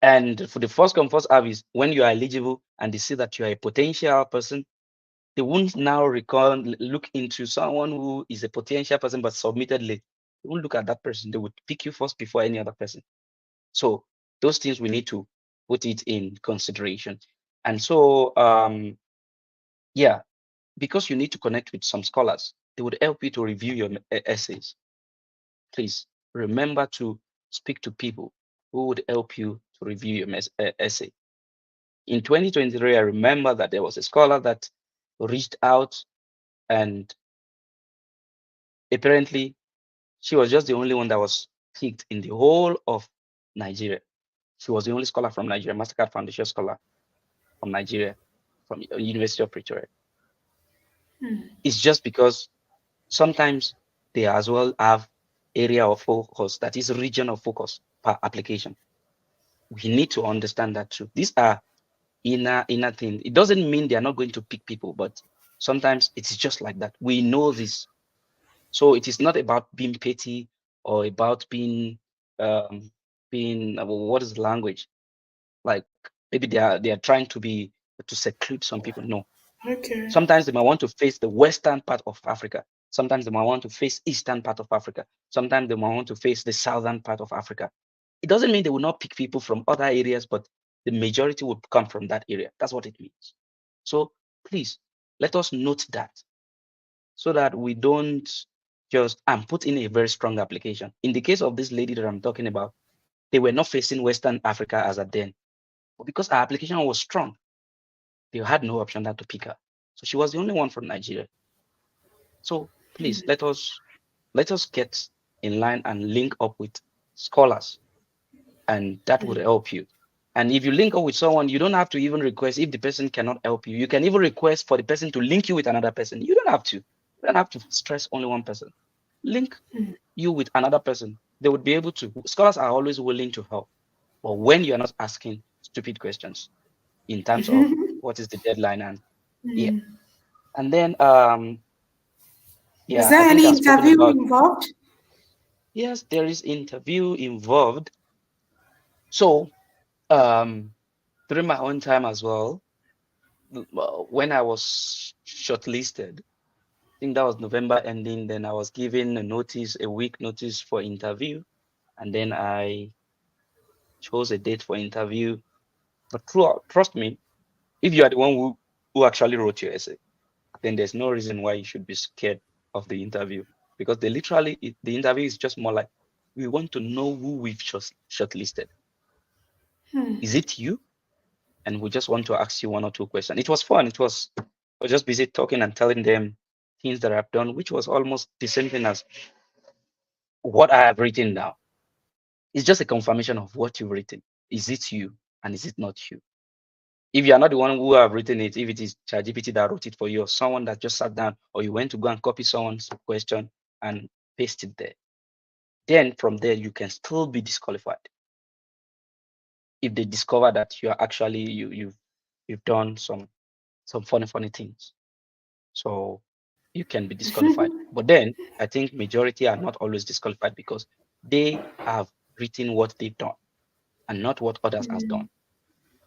and for the first come, first have is when you are eligible and they see that you are a potential person, they won't now look into someone who is a potential person but submitted late. They won't look at that person. They would pick you first before any other person. So those things we need to put it in consideration. And so, yeah, because you need to connect with some scholars, they would help you to review your essays. Please remember to speak to people who would help you to review your essay. In 2023, I remember that there was a scholar that reached out, and apparently she was just the only one that was picked in the whole of Nigeria. She was the only scholar from Nigeria, Mastercard Foundation scholar from Nigeria, from University of Pretoria. It's just because sometimes they as well have area of focus, that is region of focus per application. We need to understand that too. These are inner thing. It doesn't mean they are not going to pick people, but sometimes it's just like that. We know this. So it is not about being petty or about um what is the language? Like maybe they are trying to seclude some people. No. Okay. Sometimes they might want to face the western part of Africa. Sometimes they might want to face eastern part of Africa. Sometimes they might want to face the southern part of Africa. It doesn't mean they will not pick people from other areas, but the majority will come from that area. That's what it means. So please let us note that so that we don't just and put in a very strong application. In the case of this lady that I'm talking about, they were not facing Western Africa as at then, but because our application was strong, they had no option than to pick her. So she was the only one from Nigeria. So please let us get in line and link up with scholars, and that would help you. And if you link up with someone, you don't have to even request if the person cannot help you. You can even request for the person to link you with another person. You don't have to. You don't have to stress only one person. Link you with another person. They would be able to. Scholars are always willing to help, but when you are not asking stupid questions in terms of what is the deadline and yeah, and then Is yeah, I there think any I've spoken interview about involved? yes, there is interview involved. So during my own time as well, when I was shortlisted, I think that was November ending. Then I was given a notice, a week notice for interview, and then I chose a date for interview. But throughout, trust me, if you are the one who actually wrote your essay, then there's no reason why you should be scared of the interview because the interview is just more like we want to know who we've just shortlisted. Is it you? And we just want to ask you one or two questions. It was fun. I was just busy talking and telling them things that I've done, which was almost the same thing as what I have written now. It's just a confirmation of what you've written. Is it you and is it not you? If you are not the one who have written it, if it is ChatGPT that wrote it for you, or someone that just sat down, or you went to go and copy someone's question and paste it there, then from there you can still be disqualified if they discover that you are actually you've done some funny things. So you can be disqualified. But then I think majority are not always disqualified because they have written what they've done and not what others has done.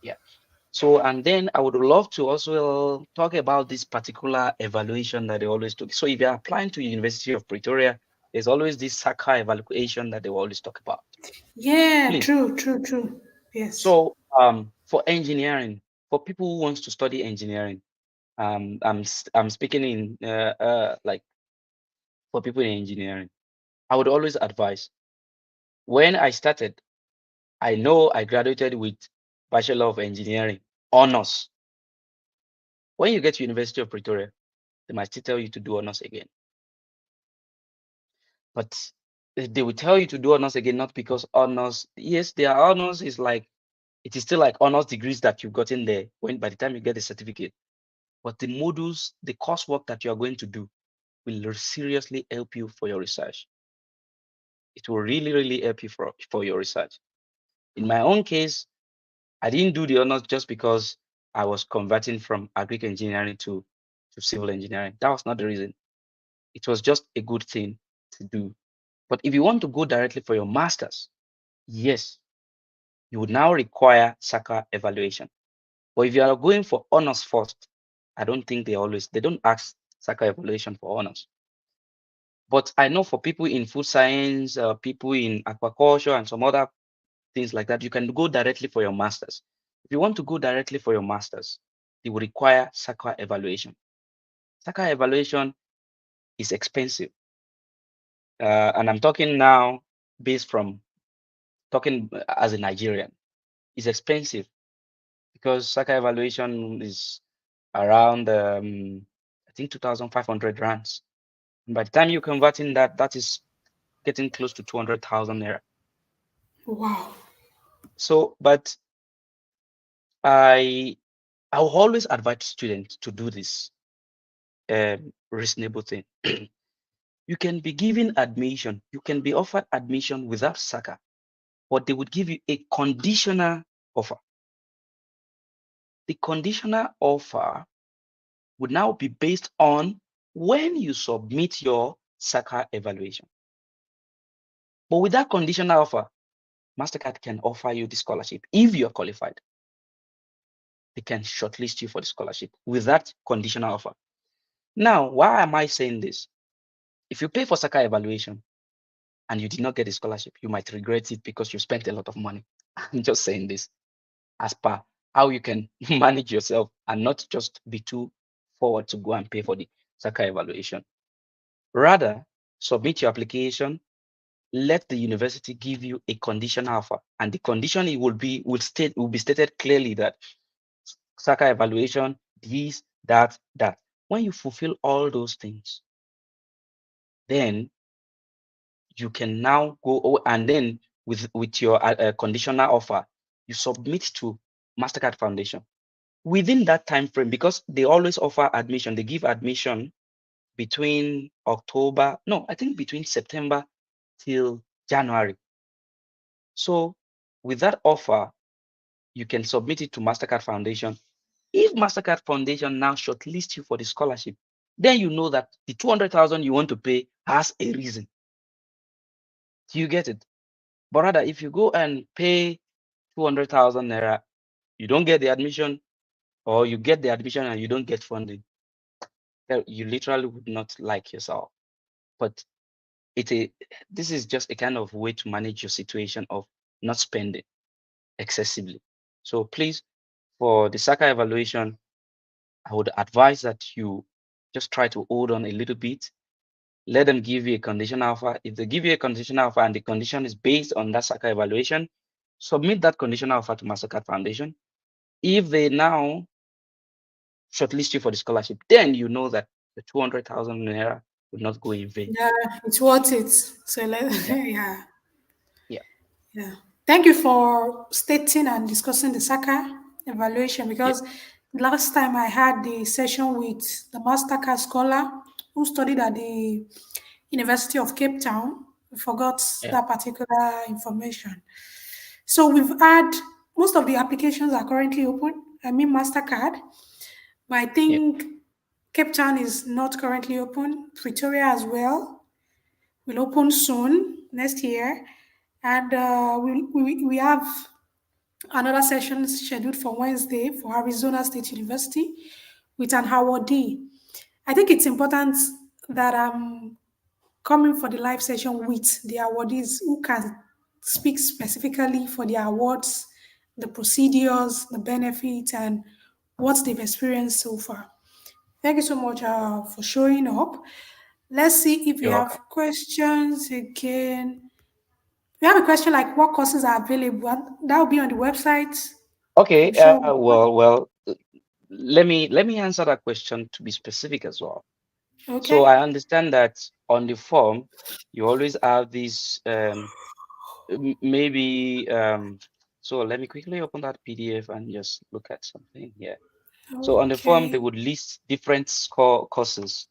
Yeah. So, and then I would love to also talk about this particular evaluation that they always do. So if you're applying to University of Pretoria, there's always this SACA evaluation that they will always talk about. Yeah, Please. true, true, true. Yes. So for engineering, for people who wants to study engineering, I'm speaking in like for people in engineering, I would always advise when I started, I know I graduated with Bachelor of Engineering honors. When you get to University of Pretoria, they might still tell you to do honors again. But they will tell you to do honors again, not because honors, yes, their honors is like, it is still like honors degrees that you've gotten there when by the time you get the certificate. But the modules, the coursework that you are going to do will seriously help you for your research. It will really, really help you for your research. In my own case, I didn't do the honors just because I was converting from agric engineering to civil engineering. That was not the reason. It was just a good thing to do. But if you want to go directly for your master's, yes, you would now require SACA evaluation. But if you are going for honors first, I don't think they don't ask SACA evaluation for honors. But I know for people in food science, people in aquaculture and some other things like that, you can go directly for your master's. If you want to go directly for your master's, it will require SACA evaluation. SACA evaluation is expensive. And I'm talking now based from talking as a Nigerian. It's expensive because SACA evaluation is around, I think, 2,500 rands. And by the time you convert in that, that is getting close to 200,000 naira. Wow. So, but I I will always advise students to do this reasonable thing. You can be given admission, you can be offered admission without SACA, but they would give you a conditional offer. The conditional offer would now be based on when you submit your SACA evaluation. But with that conditional offer, MasterCard can offer you the scholarship if you're qualified. They can shortlist you for the scholarship with that conditional offer. Now, why am I saying this? If you pay for SACA evaluation and you did not get a scholarship, you might regret it because you spent a lot of money. I'm just saying this as per how you can manage yourself and not just be too forward to go and pay for the SACA evaluation. Rather, submit your application, let the university give you a conditional offer, and the condition it will be stated clearly that SACA evaluation, this, that, that. When you fulfill all those things, then you can now go and then with your conditional offer, you submit to MasterCard Foundation within that time frame, because they always offer admission. They give admission between October, no, I think between September till January. So with that offer, you can submit it to MasterCard Foundation. If MasterCard Foundation now shortlist you for the scholarship, then you know that the 200,000 you want to pay has a reason. Do you get it? But rather, if you go and pay 200,000 naira, you don't get the admission, or you get the admission and you don't get funding, you literally would not like yourself. But this is just a kind of way to manage your situation of not spending excessively. So please, for the SACA evaluation, I would advise that you just try to hold on a little bit. Let them give you a conditional offer. If they give you a conditional offer and the condition is based on that SACA evaluation, submit that conditional offer to MasterCard Foundation. If they now shortlist you for the scholarship, then you know that the 200,000 naira would not go in vain. Yeah, it's worth it. So Yeah, yeah. yeah, Yeah. Thank you for stating and discussing the SACA evaluation, yeah, because last time I had the session with the Mastercard scholar who studied at the University of Cape Town. We forgot yeah, that particular information. So we've had most of the applications are currently open. I mean Mastercard, but I yeah. think Cape Town is not currently open. Pretoria as well will open soon next year, and we have another session scheduled for Wednesday for Arizona State University with an awardee. I think it's important that I'm coming for the live session with the awardees who can speak specifically for the awards, the procedures, the benefits, and what they've experienced so far. Thank you so much for showing up. Let's see if we You're welcome. have questions again. We have a question like what courses are available, and that will be on the website. Okay. I'm sure. Let me answer that question to be specific as well. So Okay. I understand that on the form, you always have this maybe so let me quickly open that PDF and just look at something here. So on the form, they Okay. would list different courses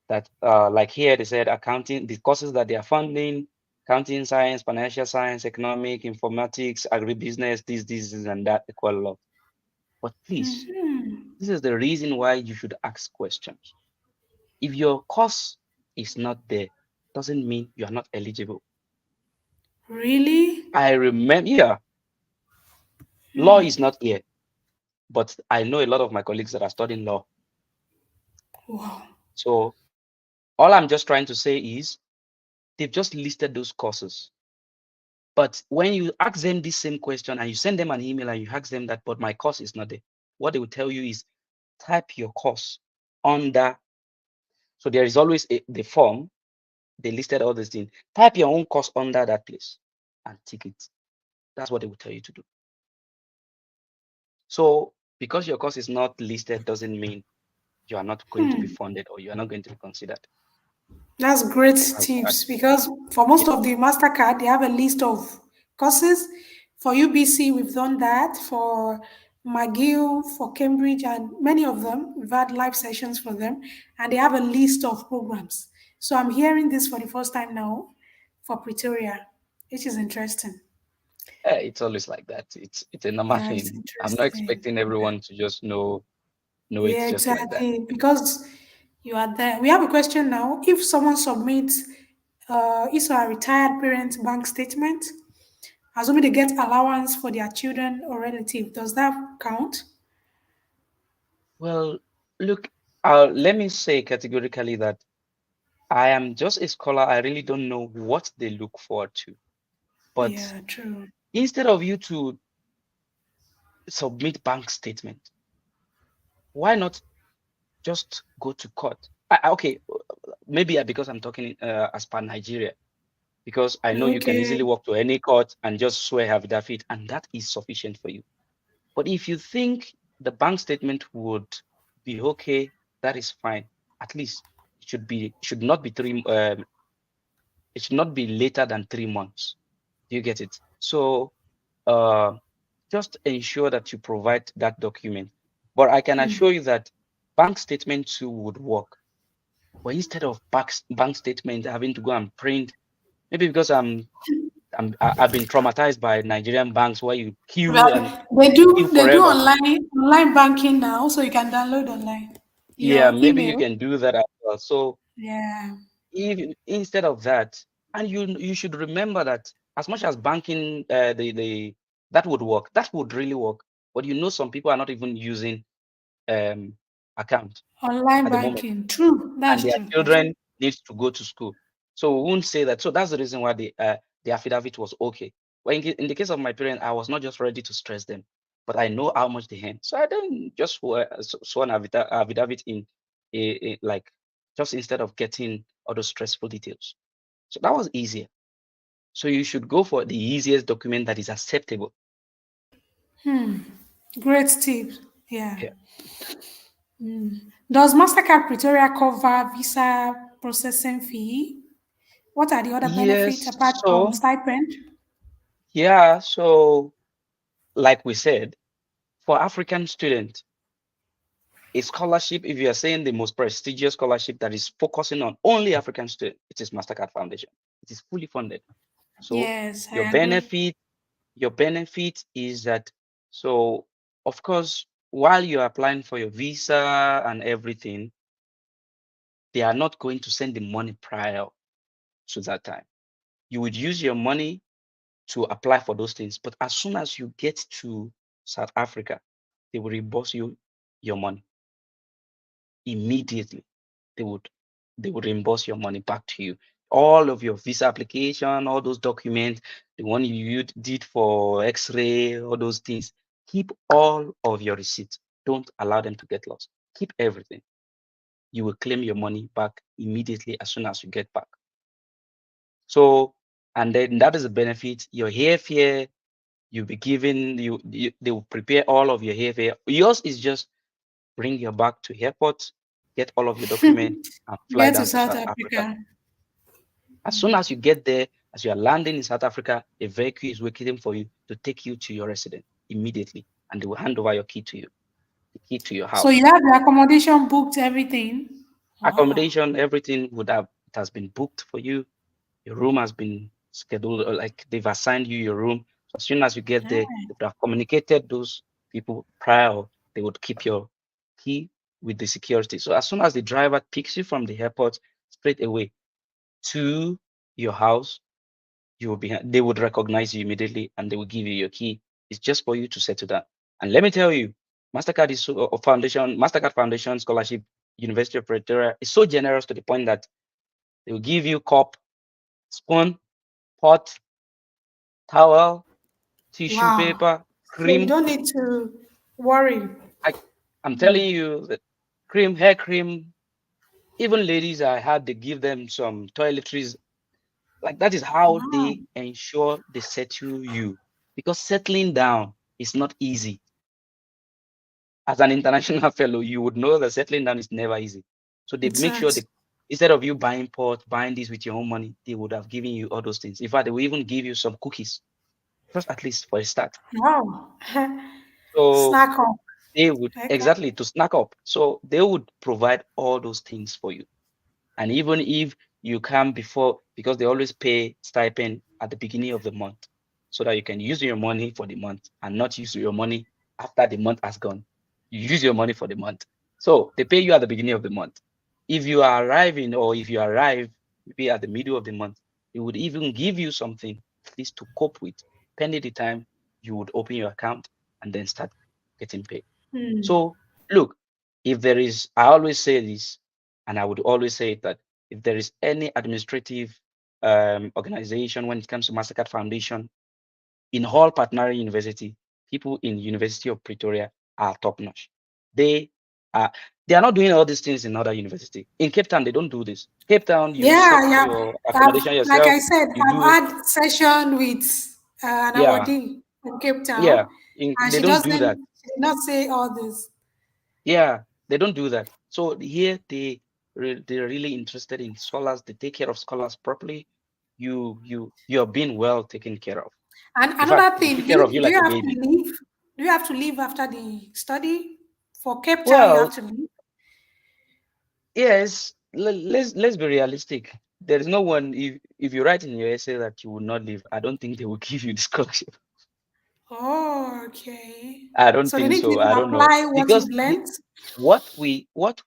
that like here they said accounting, the courses that they are funding: accounting science, financial science, economic, informatics, agribusiness, this and that, equal lot. But please, this is the reason why you should ask questions. If your course is not there, doesn't mean you are not eligible. Really? I remember, yeah, law is not here, but I know a lot of my colleagues that are studying law. Wow. So all I'm just trying to say is they've just listed those courses. But when you ask them this same question and you send them an email and you ask them that, but my course is not there, what they will tell you is type your course under. So there is always the form. They listed all these things. Type your own course under that place and tick it. That's what they will tell you to do. So because your course is not listed doesn't mean you are not going to be funded or you are not going to be considered. That's great That's that. tips because for most Yeah, of the MasterCard, they have a list of courses. For UBC, we've done that. For McGill, for Cambridge, and many of them, we've had live sessions for them, and they have a list of programs. So I'm hearing this for the first time now for Pretoria, which is interesting. It's always like that. It's a normal Yeah, it's thing. I'm not interesting. expecting everyone to just know Yeah, it's just like that. exactly. Because you are there. We have a question now. If someone submits his or her retired parent's bank statement, assuming they get allowance for their children or relative, does that count? Well, look, let me say categorically that I am just a scholar. I really don't know what they look forward to. But Yeah, true. instead of you to submit bank statement, why not just go to court? Okay, maybe because I'm talking as per Nigeria, because I know you can Okay. easily walk to any court and just swear affidavit, and that is sufficient for you. But if you think the bank statement would be okay, that is fine. At least it should not be it should not be later than 3 months. Do you get it? So uh, just ensure that you provide that document. But I can assure you that bank statement too would work. But instead of bank statement having to go and print, maybe because I've been traumatized by Nigerian banks where you queue and Well, queue they do forever. online banking now, so you can download online Yeah, your maybe you email. can do that as well. So Yeah. if instead of that, and you should remember that as much as banking the that would work, that would really work. But some people are not even using um account Online at the moment, banking. True. and That's their true. That's true. children needs to go to school. So we won't say that. So that's the reason why the affidavit was okay. But in the case of my parents, I was not just ready to stress them, but I know how much they earn. So I then just sworn affidavit in like just instead of getting all those stressful details. So that was easier. So you should go for the easiest document that is acceptable. Great tip. Yeah. Yeah. Does Mastercard Pretoria cover visa processing fee? What are the other benefits Yes. apart from stipend? Yeah. So like we said, for African students, a scholarship, if you are saying the most prestigious scholarship that is focusing on only African students, it is Mastercard Foundation. It is fully funded. So Yes, your I agree. benefit, your benefit is that, so of course, while you're applying for your visa and everything, they are not going to send the money prior to that time. You would use your money to apply for those things. But as soon as you get to South Africa, they will reimburse you your money immediately. They would they would reimburse your money back to you. All of your visa application, all those documents, the one you did for X-ray, all those things. Keep all of your receipts. Don't allow them to get lost. Keep everything. You will claim your money back immediately as soon as you get back. So, and then that is a benefit. Your airfare, you'll be given they will prepare all of your airfare. Yours is just bring your bag to airport, get all of your documents, and fly Get to down to South South Africa. Africa. As soon as you get there, as you are landing in South Africa, a vehicle is waiting for you to take you to your residence immediately, and they will hand over your key to you, the key to your So house. you have the accommodation booked, everything. Wow. Accommodation, everything it has been booked for you. Your room has been scheduled, or like they've assigned you your room. So as soon as you get there, they would have communicated those people prior. They would keep your key with the security. So as soon as the driver picks you from the airport straight away to your house, you will be they would recognize you immediately and they will give you your key. It's just for you to settle down. And let me tell you, Mastercard Foundation Scholarship, University of Pretoria is so generous to the point that they will give you cup, spoon, pot, towel, tissue Wow. paper, So you cream. don't need to worry. I, I'm telling you that cream, hair cream, even ladies I had to give them some toiletries. Like that is how Wow. they ensure they settle you. Because settling down is not easy. As an international fellow, you would know that settling down is never easy. So they It's make sure not. that instead of you buying pot, buying this with your own money, they would have given you all those things. In fact, they will even give you some cookies, just at least for a start. Wow. So Snack up. they would Okay. exactly to snack up. So they would provide all those things for you. And even if you come before, because they always pay stipend at the beginning of the month so that you can use your money for the month and not use your money after the month has gone. You use your money for the month. So they pay you at the beginning of the month. If you are arriving, or if you arrive maybe at the middle of the month, they would even give you something at least to cope with, pending the time you would open your account and then start getting paid. Hmm. So look, if there is, I always say this, and I would always say that if there is any administrative organization when it comes to Mastercard Foundation in all partner university, people in University of Pretoria are top notch. They are they are not doing all these things in other university. In Cape Town, they don't do this. Cape Town, you Yeah, sort yeah. your I've, accommodation like yourself. I said, You I've do, had session with an yeah, awardee in Cape yeah. Town, and They don't do that. she did not say all this. Yeah, they don't do that. So here they're really interested in scholars. They take care of scholars properly. You're being well taken care of. And In fact, another they will thing, take care of you do like you a have to baby. leave? Do you have to leave after the study? For Cape Town, you have Well, to leave. yes, let's be realistic. There is no one, if you write in your essay that you will not leave, I don't think they will give you the scholarship. Oh, okay. I don't So they think need you so. to I don't know. apply what Because you've learned. what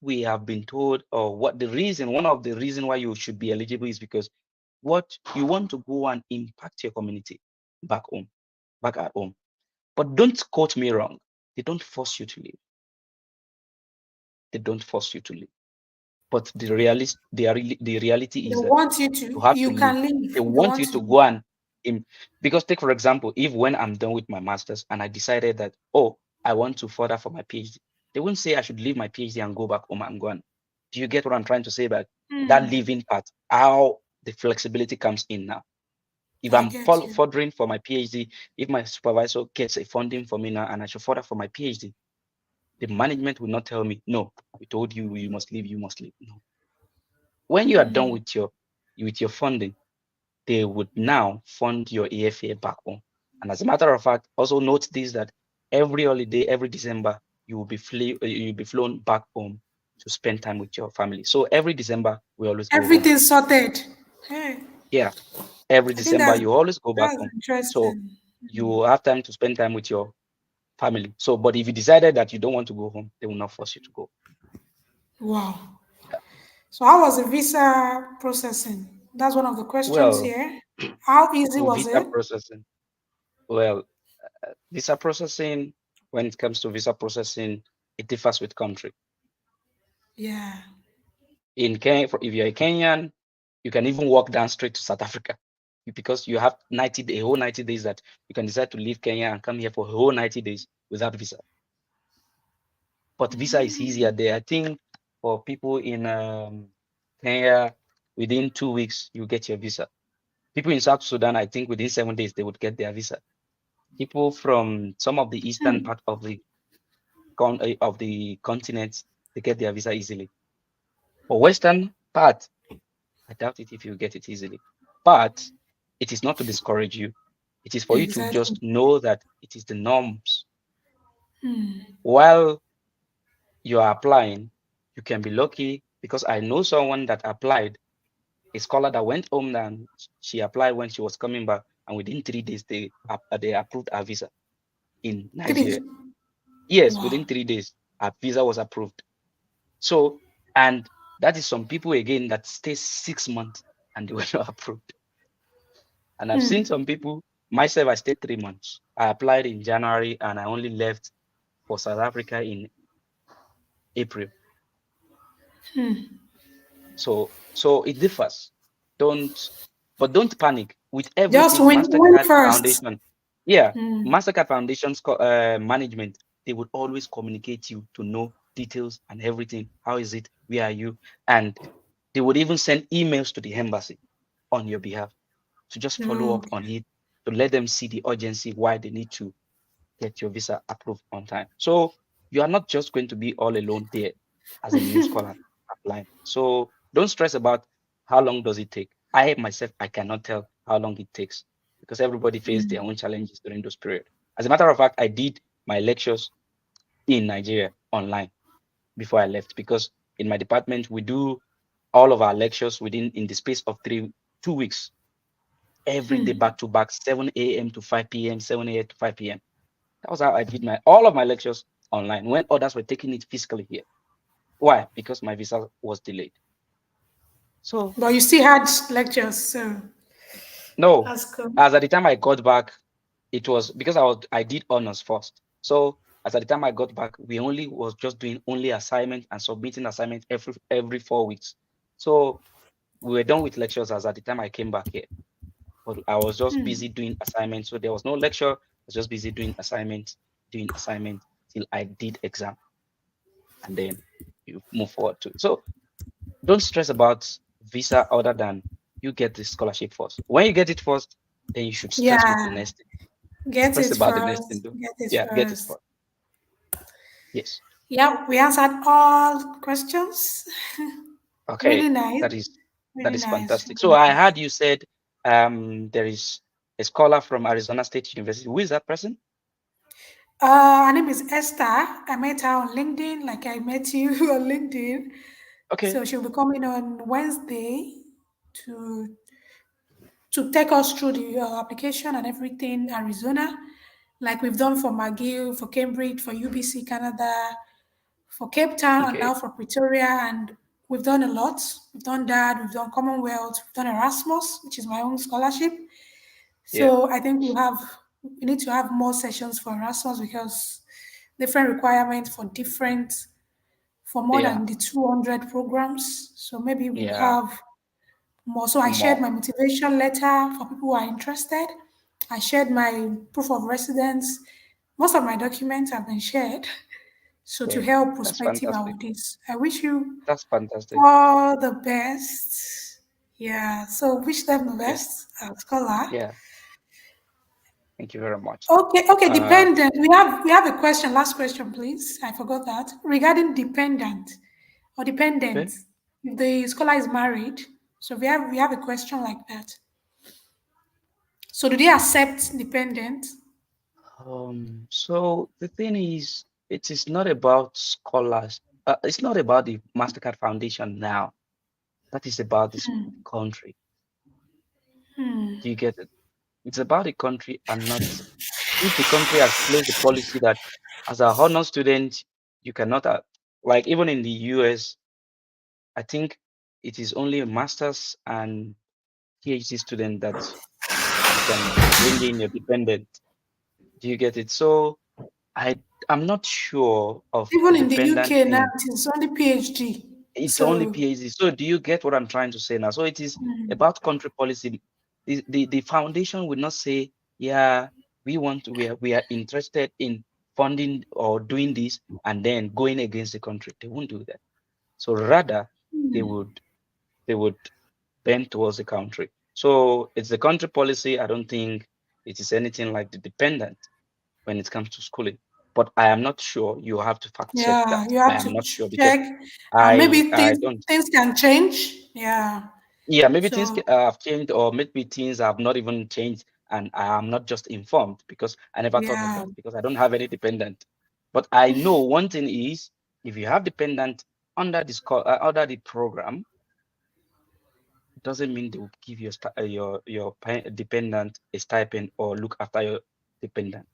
we have been told, or what the reason, one of the reason why you should be eligible is because what you want to go and impact your community back home, back at home. But don't quote me wrong. They don't force you to leave. They don't force you to leave. But the reality They is that want you you to. have to You leave. can leave. They They want want you to to leave. go and because take for example, if when I'm done with my masters and I decided that, oh, I want to further for my PhD, they won't say I should leave my PhD and go back home and go on. Do you get what I'm trying to say? About that Hmm. leaving part, how the flexibility comes in now. If I I'm get you. furthering for my PhD, if my supervisor gets a funding for me now and I should further for my PhD, the management will not tell me, no, we told you you must leave, you must leave. No. When you are done Hmm. with your funding, they would now fund your AFA back home. And as a matter of fact, also note this, that every holiday, every December, you'll be flown back home to spend time with your family. So every December, we always go home. Everything's sorted. Hey, Yeah, every I think December, you always go back that's home. So interesting. you have time to spend time with your family. So, but if you decided that you don't want to go home, they will not force you to go. Wow. Yeah. So how was the visa processing? That's one of the questions Well, here. How easy was visa it? processing. Well, visa processing, when it comes to visa processing, it differs with country. Yeah. In Kenya, if you're a Kenyan, you can even walk down straight to South Africa because you have a whole 90 days that you can decide to leave Kenya and come here for a whole 90 days without visa. But visa is easier there. I think for people in Kenya, within 2 weeks, you get your visa. People in South Sudan, I think within 7 days, they would get their visa. People from some of the eastern Hmm. part of the continent, they get their visa easily. For western part, I doubt it if you get it easily. But it is not to discourage you. It is for you to Exactly. just know that it is the norms. While you are applying, you can be lucky because I know someone that applied, a scholar that went home and she applied when she was coming back, and within 3 days they approved her visa in Nigeria. Three. Yes, within Wow. 3 days, her visa was approved. So, and that is some people again that stay 6 months and they were not approved. And I've seen some people, myself, I stayed 3 months. I applied in January and I only left for South Africa in April. So it differs. Don't, but don't panic with Just everything. win Mastercard first. Foundation, yeah, Mastercard Foundation's management, they would always communicate you to know details and everything. How is it? Where are you? And they would even send emails to the embassy on your behalf to just follow up on Okay. it, to let them see the urgency why they need to get your visa approved on time. So you are not just going to be all alone there as a new scholar applying. So don't stress about how long does it take. I myself, I cannot tell how long it takes because everybody faced their own challenges during those periods. As a matter of fact, I did my lectures in Nigeria online before I left because in my department we do all of our lectures within in the space of 2 weeks, every day back to back, 7 a.m. to 5 p.m., 7 a.m. to 5 p.m. That was how I did my all of my lectures online when others were taking it physically here. Why? Because my visa was delayed. So But you still had lectures, so no, that's cool. as at the time I got back, it was because I did honors first. So as at the time I got back, we only was just doing only assignment and submitting assignment every 4 weeks. So we were done with lectures as at the time I came back here. But I was just busy doing assignments. So there was no lecture. I was just busy doing assignments till I did exam, and then you move forward to it. So don't stress about visa other than you get the scholarship first. When you get it first, then you should stress with the Yeah, next thing. get Stress it about the next thing first. though. Get it Yeah, get it first. first. Yes. Yeah, we answered all questions. Okay. Really nice. That is that Really is nice. fantastic. So Really I nice. heard you said there is a scholar from Arizona State University. Who is that person? Her name is Esther. I met her on LinkedIn, like I met you on LinkedIn. Okay. So she'll be coming on Wednesday to to take us through the application and everything, Arizona, like we've done for McGill, for Cambridge, for UBC Canada, for Cape Town, and Okay. now for Pretoria. And we've done a lot. We've done that. We've done Commonwealth. We've done Erasmus, which is my own scholarship. Yeah. So I think we need to have more sessions for Erasmus because different requirements for more Yeah. than the 200 programs. So maybe we'll Yeah. have more. So I shared More. my motivation letter for people who are interested. I shared my proof of residence. Most of my documents have been shared. So to Yeah. help That's prospective fantastic. awardees, I wish you That's fantastic. all the best. Yeah. So wish them the Yeah. best, scholar. Yeah. Thank you very much. Okay, okay, Uh, dependent. We have a question. Last question, please. I forgot that. Regarding dependent or dependent, okay. if the scholar is married, so we have a question like that. So do they accept dependent? So the thing is, it is not about scholars. It's not about the Mastercard Foundation now. That is about this country. Do you get it? It's about the country and not if the country has placed the policy that as a honor student, you cannot, like even in the US, I think it is only a master's and PhD student that you can bring in your dependent. Do you get it? So I I'm not sure of the Even in the dependent UK now, in it is only PhD. it's only So PhD. So do you get what I'm trying to say now? So it is about country policy. The foundation would not say, yeah, we are interested in funding or doing this and then going against the country. They won't do that. So rather they would bend towards the country. So it's the country policy. I don't think it is anything like the dependent when it comes to schooling. But I am not sure. You have to fact check yeah, that. you I have am to not sure because check, and I maybe I things don't. things can change. Yeah. Yeah, maybe things So have changed, or maybe things have not even changed, and I am not just informed because I never thought of yeah, that because I don't have any dependent. But I know one thing is, if you have dependent under the program, it doesn't mean they will give your dependent a stipend or look after your dependent.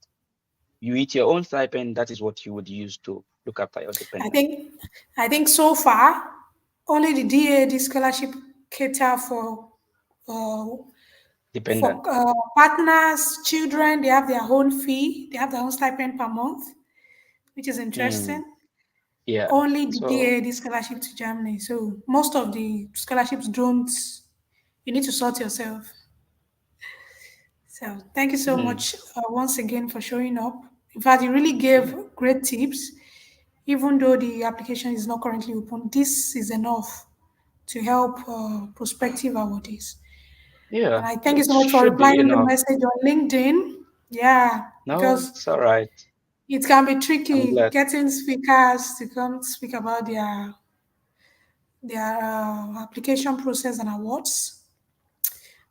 You eat your own stipend. That is what you would use to look after your I dependent. think I think so far only the DAD scholarship cater uh, for Dependent. partners, children. They have their own fee. They have their own stipend per month, which is Mm, interesting. yeah. Only the So DAD scholarship to Germany. So most of the scholarships don't. You need to sort yourself. So thank you so mm, much once again for showing up. In fact, you really yeah, gave great tips. Even though the application is not currently open, this is enough to help prospective awardees. And yeah. I thank you It so much for should be replying the enough. message on LinkedIn. Yeah, No, because it's all right. it can be I'm tricky glad. getting speakers to come speak about their application process and awards.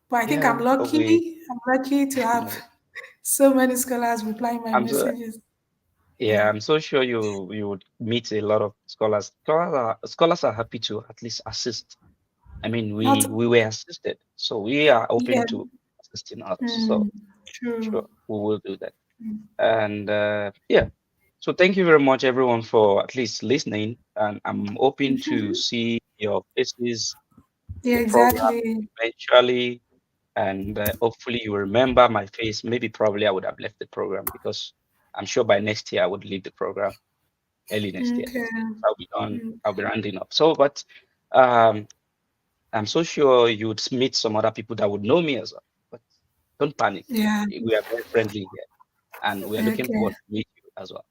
But I think I'm Yeah, we. lucky. I'm lucky to have No, so many scholars replying my I'm so messages. yeah. Yeah. I'm so sure you would meet a lot of scholars. Scholars are happy to at least assist. I mean, Not we were assisted, so we are open yeah. to assisting others. So Mm, true. sure, we will do that. And yeah, so thank you very much, everyone, for at least listening. And I'm hoping to see your faces in Yeah, the program exactly. eventually. And hopefully you remember my face. Maybe probably I would have left the program because I'm sure by next year I would leave the program early next year. Okay. I'll be done. Mm, I'll be rounding up. So, but um, I'm so sure you would meet some other people that would know me as well. But don't panic. yeah. We are very friendly here, and we are looking Okay. forward to meet you as well.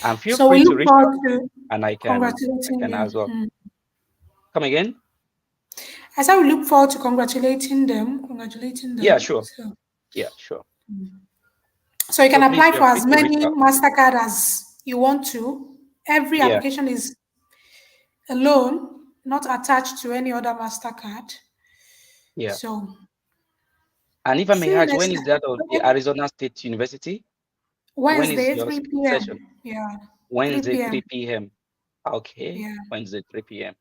And feel So we free to look reach forward out, to and I congratulating can you. as well. Mm. Come again? I said we look forward to congratulating them. Congratulating Yeah, them. sure. So Yeah, sure. so you So can please apply feel for free as to reach many out. Mastercard as you want to. Every Yeah, application is alone, not attached to any other Mastercard. yeah. So And if I may see you ask, next when is time. that of the Okay. Arizona State University? When is Wednesday, your 3 session? p.m. Yeah, Wednesday, 3 p.m. 3 p.m. Okay, Yeah. Wednesday, 3 p.m.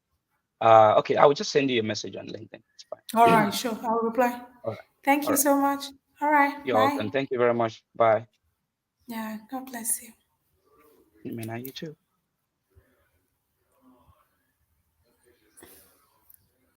Okay, I will just send you a message on LinkedIn. It's All fine. right, sure. I'll reply. All right, Thank all you right. so much. All right. You're Bye. welcome. Thank you very much. Bye. Yeah. God bless you. You may now you too.